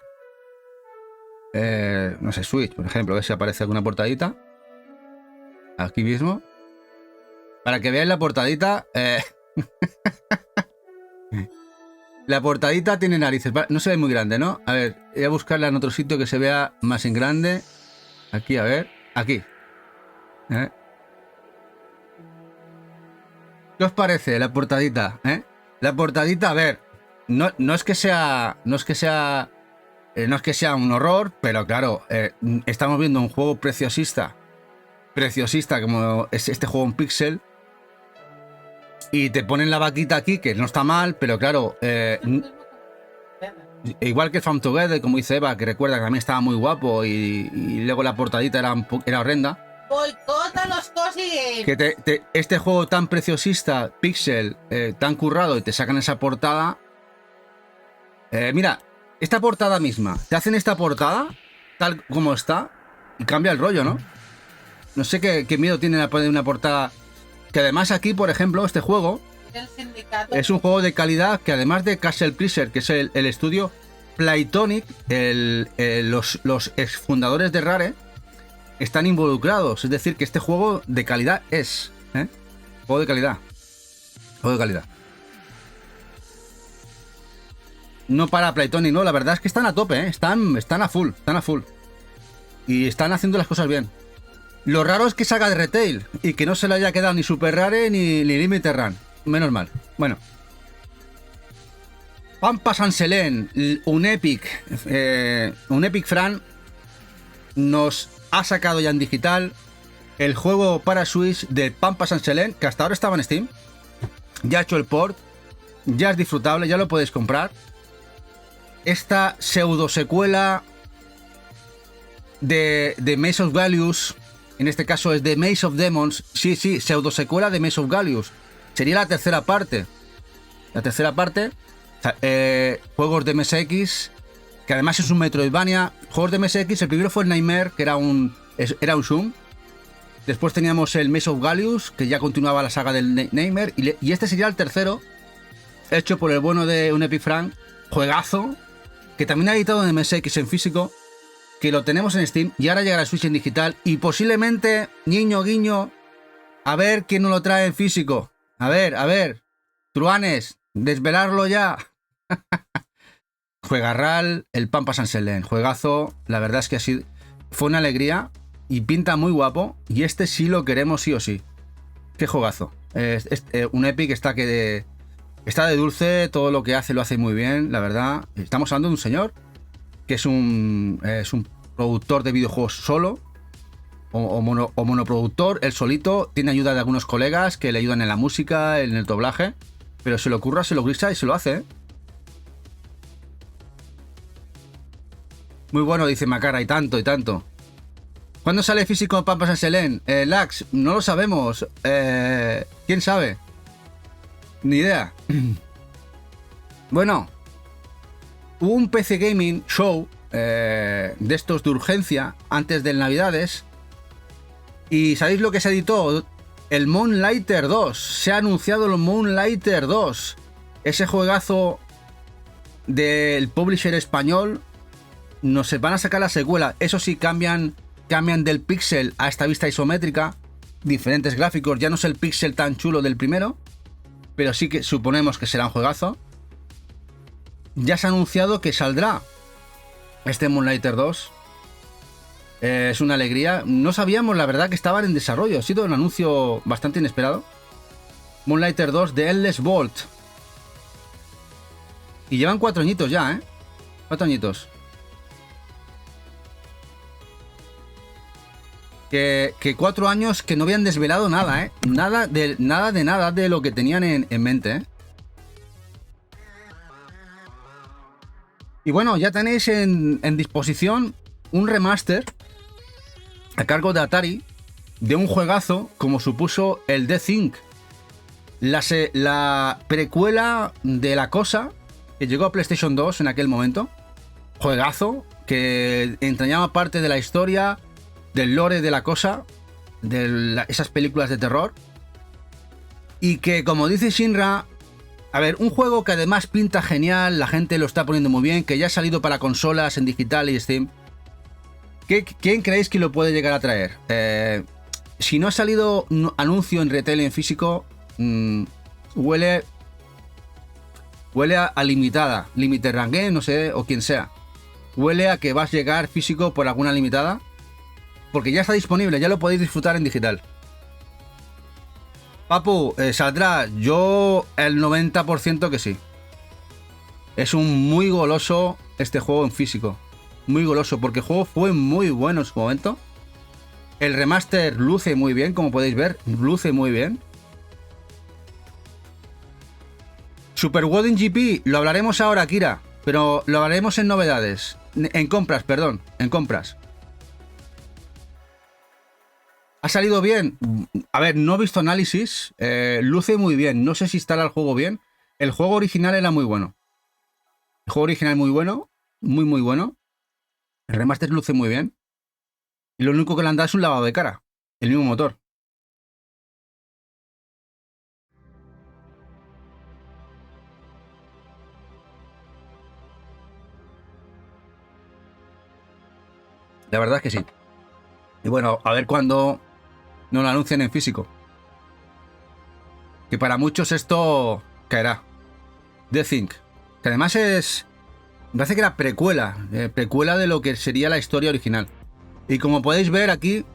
No sé, Switch, por ejemplo. A ver si aparece alguna portadita. Aquí mismo. Para que veáis la portadita. La portadita tiene narices. No se ve muy grande, ¿no? A ver, voy a buscarla en otro sitio que se vea más en grande. Aquí, a ver. Aquí. ¿Qué os parece la portadita? La portadita, a ver. No es que sea un horror, pero claro, estamos viendo un juego preciosista como es este juego en pixel. Y te ponen la vaquita aquí, que no está mal, pero claro, igual que From Together, como dice Eva, que recuerda que también estaba muy guapo y luego la portadita era horrenda. Boicota los cosi. Que este juego tan preciosista, pixel, tan currado, y te sacan esa portada. Mira, esta portada misma, te hacen esta portada tal como está y cambia el rollo, ¿no? No sé qué miedo tienen a poner una portada. Que además aquí, por ejemplo, este juego es un juego de calidad que además de Castle Crusher, que es el estudio Playtonic, los exfundadores de Rare, están involucrados. Es decir, que este juego de calidad es. Juego de calidad. Juego de calidad. No para Playtonic, no. La verdad es que están a tope, ¿eh? Están a full. Están a full. Y están haciendo las cosas bien. Lo raro es que salga de retail y que no se le haya quedado ni Super Rare ni Limited Run. Menos mal. Bueno. Pampa San Selén, un Epic Fran nos ha sacado ya en digital el juego para Switch de Pampa San Selén, que hasta ahora estaba en Steam. Ya ha hecho el port, ya es disfrutable, ya lo podéis comprar. Esta pseudo secuela de Maze of Gallius, en este caso es de Maze of Demons. Sí, pseudo secuela de Maze of Gallius. Sería la tercera parte. La tercera parte. Juegos de MSX, que además es un Metroidvania. Juegos de MSX, el primero fue el Nightmare, que era un Zoom. Después teníamos el Maze of Gallius, que ya continuaba la saga del Nightmare. Y este sería el tercero, hecho por el bueno de un Epic Frank. Juegazo, que también ha editado en MSX en físico, que lo tenemos en Steam y ahora llegará a Switch en digital. Y posiblemente, guiño, guiño, a ver quién nos lo trae en físico. A ver, truanes, desvelarlo ya. Juegarral, el Pampa San Selén, juegazo. La verdad es que así fue una alegría y pinta muy guapo. Y este sí lo queremos sí o sí. Qué juegazo. Un Epic está de dulce, todo lo que hace lo hace muy bien, la verdad. Estamos hablando de un señor que es un productor de videojuegos solo o monoproductor, él solito. Tiene ayuda de algunos colegas que le ayudan en la música, en el doblaje, pero se lo curra, se lo grisa y se lo hace, ¿eh? Muy bueno, dice Macara, y tanto, y tanto. ¿Cuándo sale físico Pampa San Selén? Lax, no lo sabemos. ¿Quién sabe? Ni idea. Bueno, hubo un PC Gaming Show de estos de urgencia antes del Navidades. ¿Y sabéis lo que se editó? El Moonlighter 2. Se ha anunciado el Moonlighter 2. Ese juegazo del publisher español. Nos van a sacar la secuela. Eso sí, cambian del pixel a esta vista isométrica. Diferentes gráficos. Ya no es el pixel tan chulo del primero, pero sí que suponemos que será un juegazo. Ya se ha anunciado que saldrá este Moonlighter 2. Es una alegría. No sabíamos, la verdad, que estaban en desarrollo. Ha sido un anuncio bastante inesperado. Moonlighter 2 de Endless Vault. Y llevan 4 añitos ya, ¿eh? 4 añitos. Que 4 años que no habían desvelado nada, ¿eh? Nada de lo que tenían en mente, ¿eh? Y bueno, ya tenéis en disposición un remaster a cargo de Atari de un juegazo como supuso el The Thing. La precuela de La Cosa, que llegó a PlayStation 2 en aquel momento. Juegazo que entrañaba parte de la historia, del lore de La Cosa, de esas películas de terror. Y que, como dice Shinra, a ver, un juego que además pinta genial, la gente lo está poniendo muy bien, que ya ha salido para consolas en digital y Steam. ¿Quién creéis que lo puede llegar a traer? Si no ha salido un anuncio en retail en físico, huele a limitada, Limited Run Game, no sé, o quien sea. Huele a que vas a llegar físico por alguna limitada, porque ya está disponible, ya lo podéis disfrutar en digital. Papu, saldrá, yo el 90% que sí. Es un muy goloso este juego en físico. Muy goloso, porque el juego fue muy bueno en su momento. El remaster luce muy bien, como podéis ver, luce muy bien. Super Wedding GP, lo hablaremos ahora, Kira, pero lo hablaremos en novedades. En compras, perdón, en compras. ¿Ha salido bien? A ver, no he visto análisis. Luce muy bien. No sé si estará el juego bien. El juego original era muy bueno. El juego original muy bueno. Muy, muy bueno. El remaster luce muy bien. Y lo único que le han dado es un lavado de cara. El mismo motor. La verdad es que sí. Y bueno, a ver cuándo nos lo anuncian en físico. Que para muchos esto caerá. The Think. Que además es... Me parece que era precuela. Precuela de lo que sería la historia original. Y como podéis ver aquí,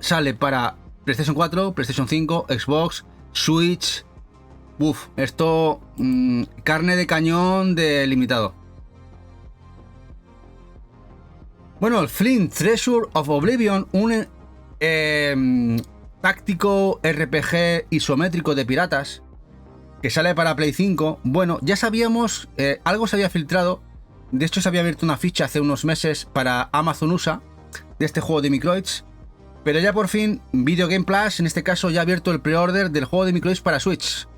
sale para PlayStation 4, PlayStation 5, Xbox, Switch. Uf, esto... carne de cañón de limitado. Bueno, el Flint Treasure of Oblivion, un táctico RPG isométrico de piratas que sale para Play 5. Bueno, ya sabíamos, algo se había filtrado. De hecho, se había abierto una ficha hace unos meses para Amazon USA de este juego de Microids. Pero ya por fin, Video Game Plus, en este caso, ya ha abierto el pre-order del juego de Microids para Switch.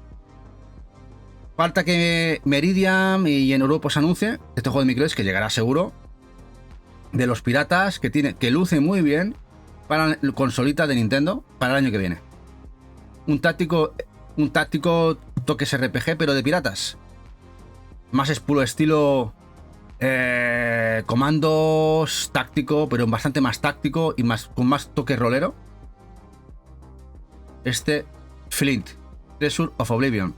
Falta que Meridian y en Europa se anuncie este juego de Microids, que llegará seguro. De los piratas, que luce muy bien para la consolita de Nintendo para el año que viene. Un táctico toques RPG, pero de piratas. Más es puro estilo comandos táctico, pero bastante más táctico y con más toque rolero. Este Flint, Treasure of Oblivion.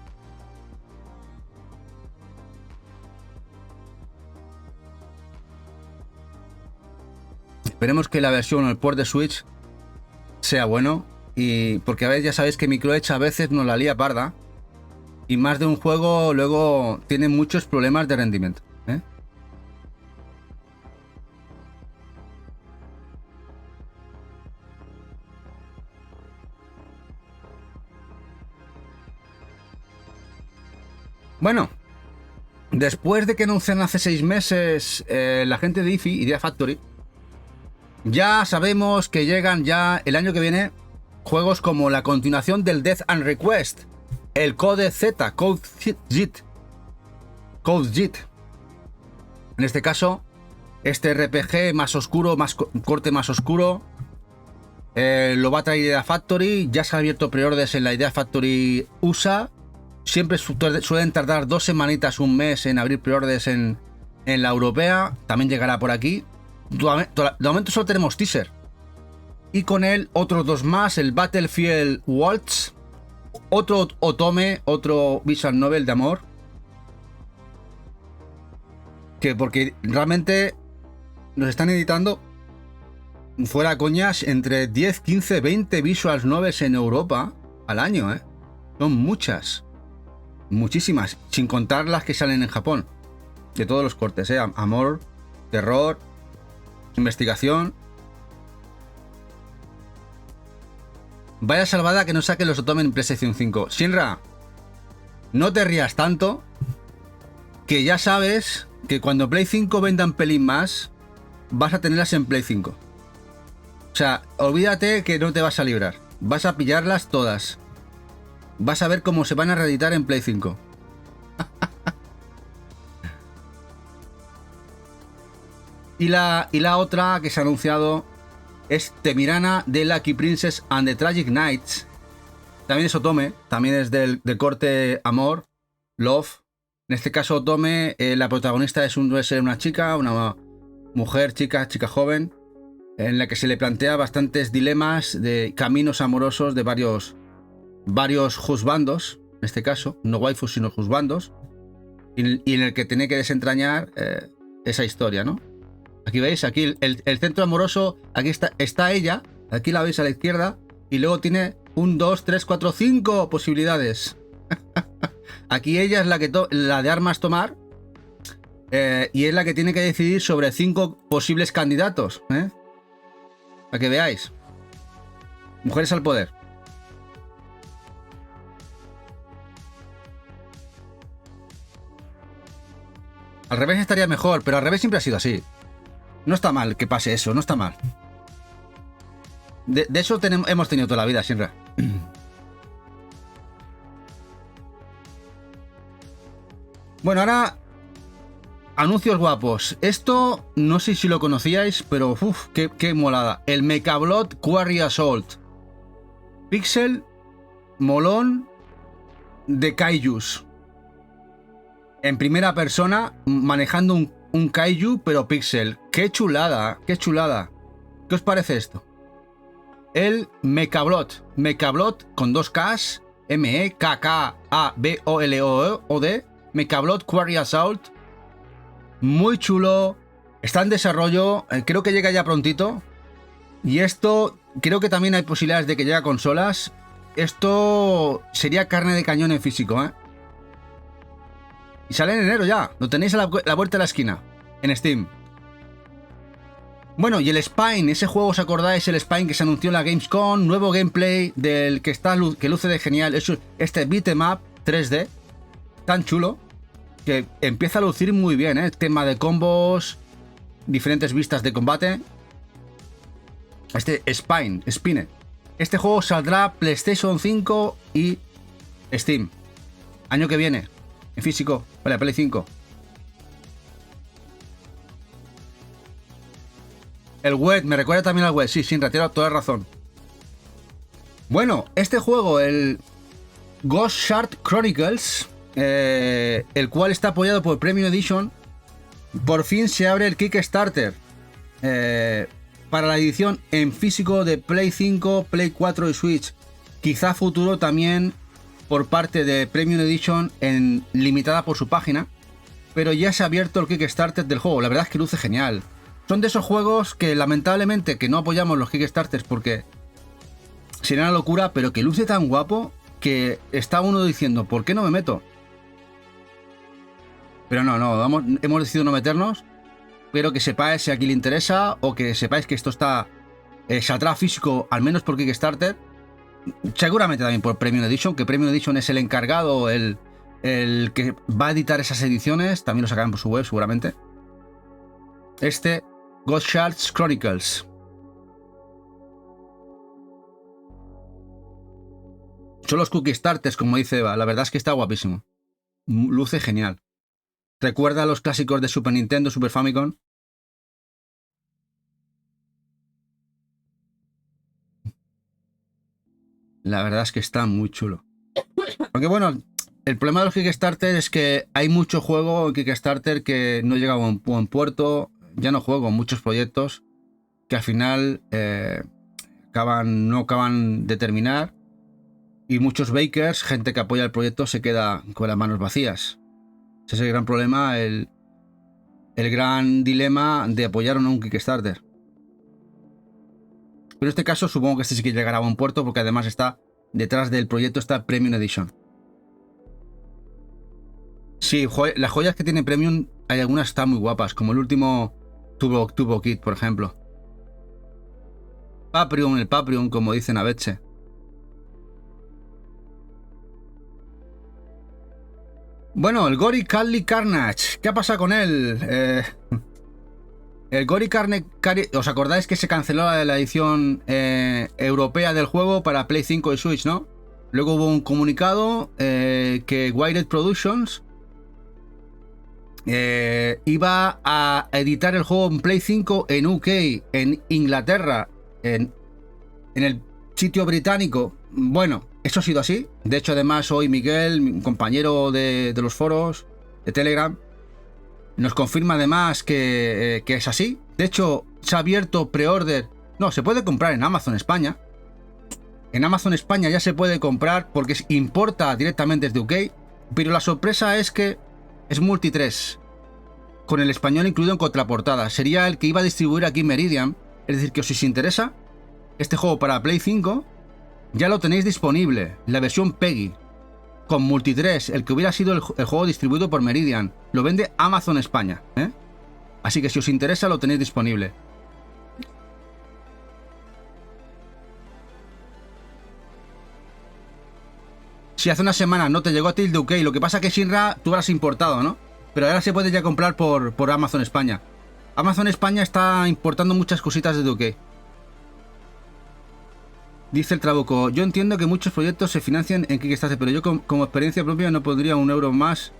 Esperemos que la versión o el port de Switch sea bueno. Y porque a veces ya sabéis que Microids a veces nos la lía parda. Y más de un juego luego tiene muchos problemas de rendimiento. Bueno, después de que anunciaron hace 6 meses la gente de Idea Factory, ya sabemos que llegan ya el año que viene juegos como la continuación del Death and Request, el Code Z, Code Jit. En este caso, este RPG más oscuro, corte más oscuro, lo va a traer Idea Factory. Ya se ha abierto preorders en la Idea Factory USA. Siempre suelen tardar 2 semanitas, un mes en abrir preorders en la europea. También llegará por aquí. De momento solo tenemos teaser. Y con él otros 2 más, el Battlefield Waltz, otro Otome, otro visual novel de amor. Que porque realmente nos están editando, fuera coñas, entre 10, 15, 20 visual novels en Europa al año, Son muchas. Muchísimas, sin contar las que salen en Japón. De todos los cortes, amor, terror, investigación. Vaya salvada que no saquen los Otome en PlayStation 5. Shinra, no te rías tanto, que ya sabes que cuando Play 5 vendan pelín más, vas a tenerlas en Play 5. O sea, olvídate que no te vas a librar. Vas a pillarlas todas. Vas a ver cómo se van a reeditar en Play 5. Y la otra que se ha anunciado es Temirana de Lucky Princess and the Tragic Knights. También es Otome, también es del corte amor, love. En este caso Otome, la protagonista debe ser una chica, una mujer, chica joven, en la que se le plantea bastantes dilemas de caminos amorosos de varios juzbandos, en este caso, no waifus sino juzbandos, y en el que tiene que desentrañar esa historia, ¿no? Aquí veis, aquí el centro amoroso, aquí está ella, aquí la veis a la izquierda, y luego tiene 1, 2, 3, 4, 5 posibilidades. Aquí ella es la de armas tomar, y es la que tiene que decidir sobre 5 posibles candidatos, para que veáis. Mujeres al poder. Al revés estaría mejor, pero al revés siempre ha sido así. No está mal que pase eso, no está mal. De eso hemos tenido toda la vida, Shinra. Bueno, ahora anuncios guapos. Esto no sé si lo conocíais, pero uff, qué molada. El Mechablot Quarry Assault. Pixel molón de kaijus. En primera persona, manejando un kaiju, pero pixel. ¡Qué chulada! ¡Qué chulada! ¿Qué os parece esto? el Mechablot. Mechablot con 2 Ks, M-E-K-K-A-B-O-L-O-D, Mechablot Quarry Assault. Muy chulo, está en desarrollo, creo que llega ya prontito. Y esto, creo que también hay posibilidades de que llegue a consolas. Esto sería carne de cañón en físico, ¿eh? Y sale en enero ya, lo tenéis a la vuelta de la esquina, en Steam. Bueno, y el Spine, ese juego, ¿os acordáis? El Spine que se anunció en la Gamescom, nuevo gameplay del que luce de genial. Este beat'em up 3D, tan chulo, que empieza a lucir muy bien, ¿eh? Tema de combos, diferentes vistas de combate. Este Spine. Este juego saldrá PlayStation 5 y Steam. Año que viene, en físico, para Play 5. El web, me recuerda también al web, sí, sin retirar toda razón. Bueno, este juego, el Ghost Shard Chronicles, el cual está apoyado por Premium Edition, por fin se abre el Kickstarter para la edición en físico de Play 5, Play 4 y Switch. Quizá futuro también por parte de Premium Edition limitada por su página, pero ya se ha abierto el Kickstarter del juego. La verdad es que luce genial. Son de esos juegos que lamentablemente que no apoyamos los Kickstarters porque sería una locura, pero que luce tan guapo que está uno diciendo, ¿por qué no me meto? Pero no, hemos decidido no meternos. Pero que sepáis si aquí le interesa o que sepáis que esto saldrá físico, al menos por Kickstarter. Seguramente también por Premium Edition, que Premium Edition es el encargado, el que va a editar esas ediciones. También lo sacarán por su web seguramente. Este Ghost Shards Chronicles. Son los cookie starters, como dice Eva. La verdad es que está guapísimo. Luce genial. Recuerda a los clásicos de Super Nintendo, Super Famicom. La verdad es que está muy chulo. Aunque bueno, el problema de los Kickstarter es que hay mucho juego en Kickstarter que no llega a buen puerto. Ya no juego muchos proyectos que al final no acaban de terminar. Y muchos bakers, gente que apoya el proyecto, se queda con las manos vacías. Ese es el gran problema, el gran dilema de apoyar o no un Kickstarter. Pero en este caso supongo que este sí que llegará a buen puerto porque además está detrás del proyecto está Premium Edition. Sí, las joyas que tiene Premium hay algunas que están muy guapas, como el último Turbo Kit, por ejemplo. El Paprium, como dicen a Betche. Bueno, el Gory Cadley Carnage. ¿Qué ha pasado con él? El Gory Carnage... ¿Os acordáis que se canceló la edición europea del juego para Play 5 y Switch, no? Luego hubo un comunicado que Wired Productions iba a editar el juego en Play 5 en UK, en Inglaterra, en el sitio británico. Bueno, eso ha sido así. De hecho, además, hoy Miguel, mi compañero de los foros de Telegram, nos confirma además que es así. De hecho, se ha abierto pre-order. No, se puede comprar en Amazon España. En Amazon España ya se puede comprar porque importa directamente desde UK. Pero la sorpresa es que es multi 3, con el español incluido en contraportada. Sería el que iba a distribuir aquí Meridian. Es decir, que si os interesa este juego para Play 5, ya lo tenéis disponible. La versión PEGI, con multi 3, el que hubiera sido el juego distribuido por Meridian. Lo vende Amazon España, ¿eh? Así que si os interesa lo tenéis disponible. Si hace una semana no te llegó a ti el de UK, lo que pasa que Shinra tú habrás importado, ¿no? Pero ahora se puede ya comprar por Amazon España. Amazon España está importando muchas cositas desde UK. Dice el Trabuco, yo entiendo que muchos proyectos se financian en Kickstarter, pero yo como experiencia propia no pondría un euro más.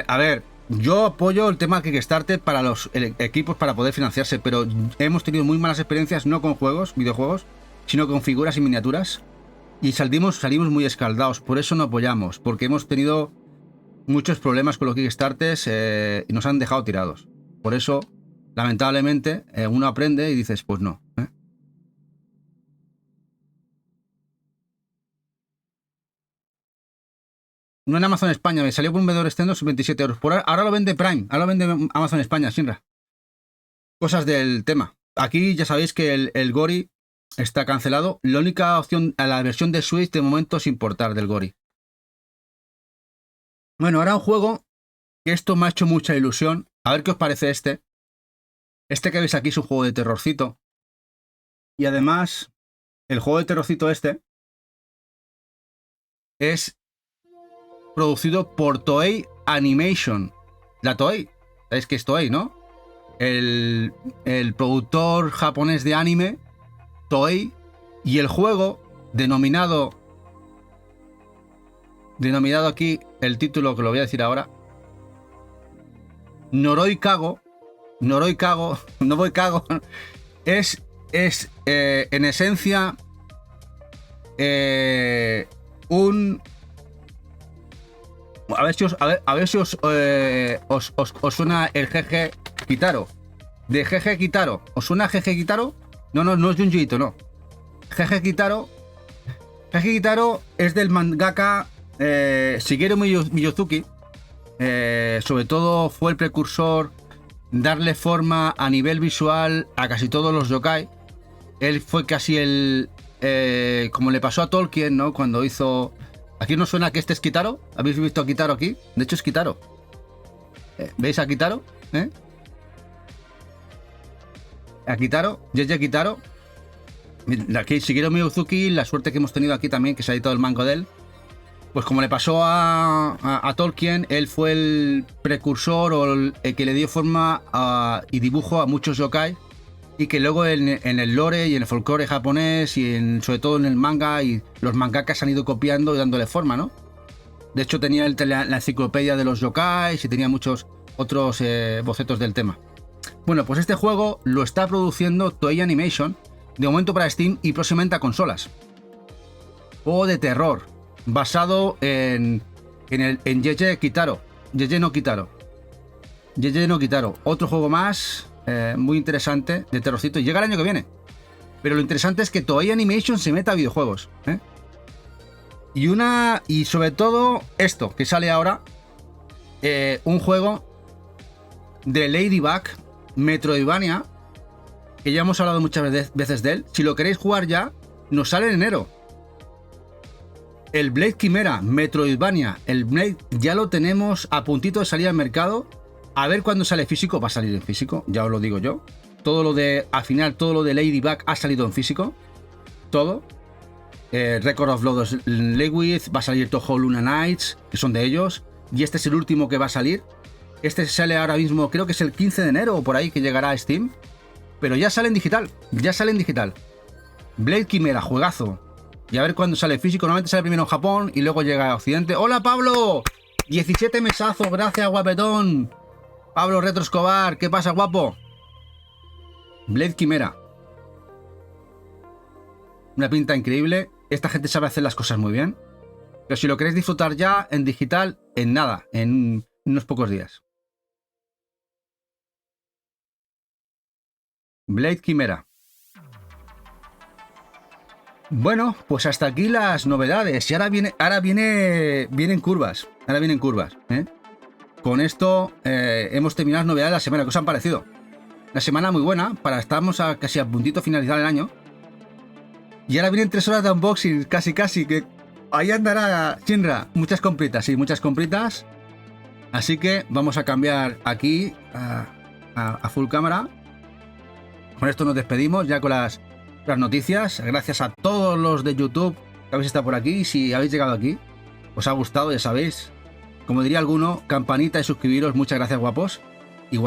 A ver, yo apoyo el tema de Kickstarter para los equipos para poder financiarse, pero hemos tenido muy malas experiencias no con videojuegos, sino con figuras y miniaturas. Y salimos muy escaldados, por eso no apoyamos, porque hemos tenido muchos problemas con los Kickstarters y nos han dejado tirados. Por eso, lamentablemente, uno aprende y dices, pues no. No en Amazon España, me salió por un vendedor externo 27 euros. Ahora lo vende Prime, ahora lo vende Amazon España, Shinra. Cosas del tema. Aquí ya sabéis que el Gori está cancelado. La única opción a la versión de Switch de momento es importar del Gori. Bueno, ahora un juego que esto me ha hecho mucha ilusión. A ver qué os parece este. Este que veis aquí es un juego de terrorcito. Y además, el juego de terrorcito este es producido por Toei Animation. La Toei. ¿Sabéis que es Toei, no? El productor japonés de anime, Toei. Y el juego, denominado aquí, el título que lo voy a decir ahora, Noroi Kago, es en esencia un... A ver si os suena el GG Kitaro. De GG Kitaro. ¿Os suena GG Kitaro? No es Junji Ito, no. GG Kitaro. GG Kitaro es del mangaka Shigeru Miyazuki. Sobre todo fue el precursor darle forma a nivel visual a casi todos los yokai. Él fue casi el... como le pasó a Tolkien, ¿no? Cuando hizo... ¿Aquí no suena que este es Kitaro? ¿Habéis visto a Kitaro aquí? De hecho es Kitaro. ¿Veis a Kitaro? A Kitaro, Jeje Kitaro. Aquí Shigeru Miyazuki, la suerte que hemos tenido aquí también, que se ha editado el manga de él. Pues como le pasó a Tolkien, él fue el precursor o el que le dio forma y dibujo a muchos yokai. Y que luego en el lore y en el folclore japonés y sobre todo en el manga y los mangakas han ido copiando y dándole forma, ¿no? De hecho tenía la enciclopedia de los yokais y tenía muchos otros bocetos del tema. Bueno, pues este juego lo está produciendo Toei Animation, de momento para Steam y próximamente a consolas. Juego de terror, basado en Jeje Kitaro. Jeje no Kitaro. Otro juego más... muy interesante de terrorcito. Llega el año que viene. Pero lo interesante es que Toei Animation se meta a videojuegos. Y sobre todo esto que sale ahora. Un juego de Ladybug, Metroidvania. Que ya hemos hablado muchas veces de él. Si lo queréis jugar ya, nos sale en enero. El Blade Chimera, Metroidvania. El Blade ya lo tenemos a puntito de salir al mercado. A ver cuándo sale físico, va a salir en físico, ya os lo digo yo. Al final, todo lo de Ladybug ha salido en físico. Todo. Record of Lodos Lewis, va a salir Toho Luna Nights, que son de ellos. Y este es el último que va a salir. Este sale ahora mismo, creo que es el 15 de enero o por ahí que llegará a Steam. Pero ya sale en digital, Blade Chimera, juegazo. Y a ver cuándo sale físico. Normalmente sale primero en Japón y luego llega a Occidente. ¡Hola, Pablo! 17 mesazos, gracias, guapetón. Pablo Retro Escobar, ¿qué pasa, guapo? Blade Chimera. Una pinta increíble. Esta gente sabe hacer las cosas muy bien. Pero si lo queréis disfrutar ya en digital, en nada, en unos pocos días. Blade Chimera. Bueno, pues hasta aquí las novedades. Y vienen curvas. Con esto hemos terminado las novedades de la semana. ¿Qué os han parecido? Una semana muy buena. Estamos casi a puntito de finalizar el año. Y ahora vienen 3 horas de unboxing. Casi. Que ahí andará Shinra. Muchas compritas. Así que vamos a cambiar aquí a full cámara. Con esto nos despedimos ya con las noticias. Gracias a todos los de YouTube que habéis estado por aquí. Si habéis llegado aquí, os ha gustado, ya sabéis. Como diría alguno, campanita y suscribiros. Muchas gracias, guapos.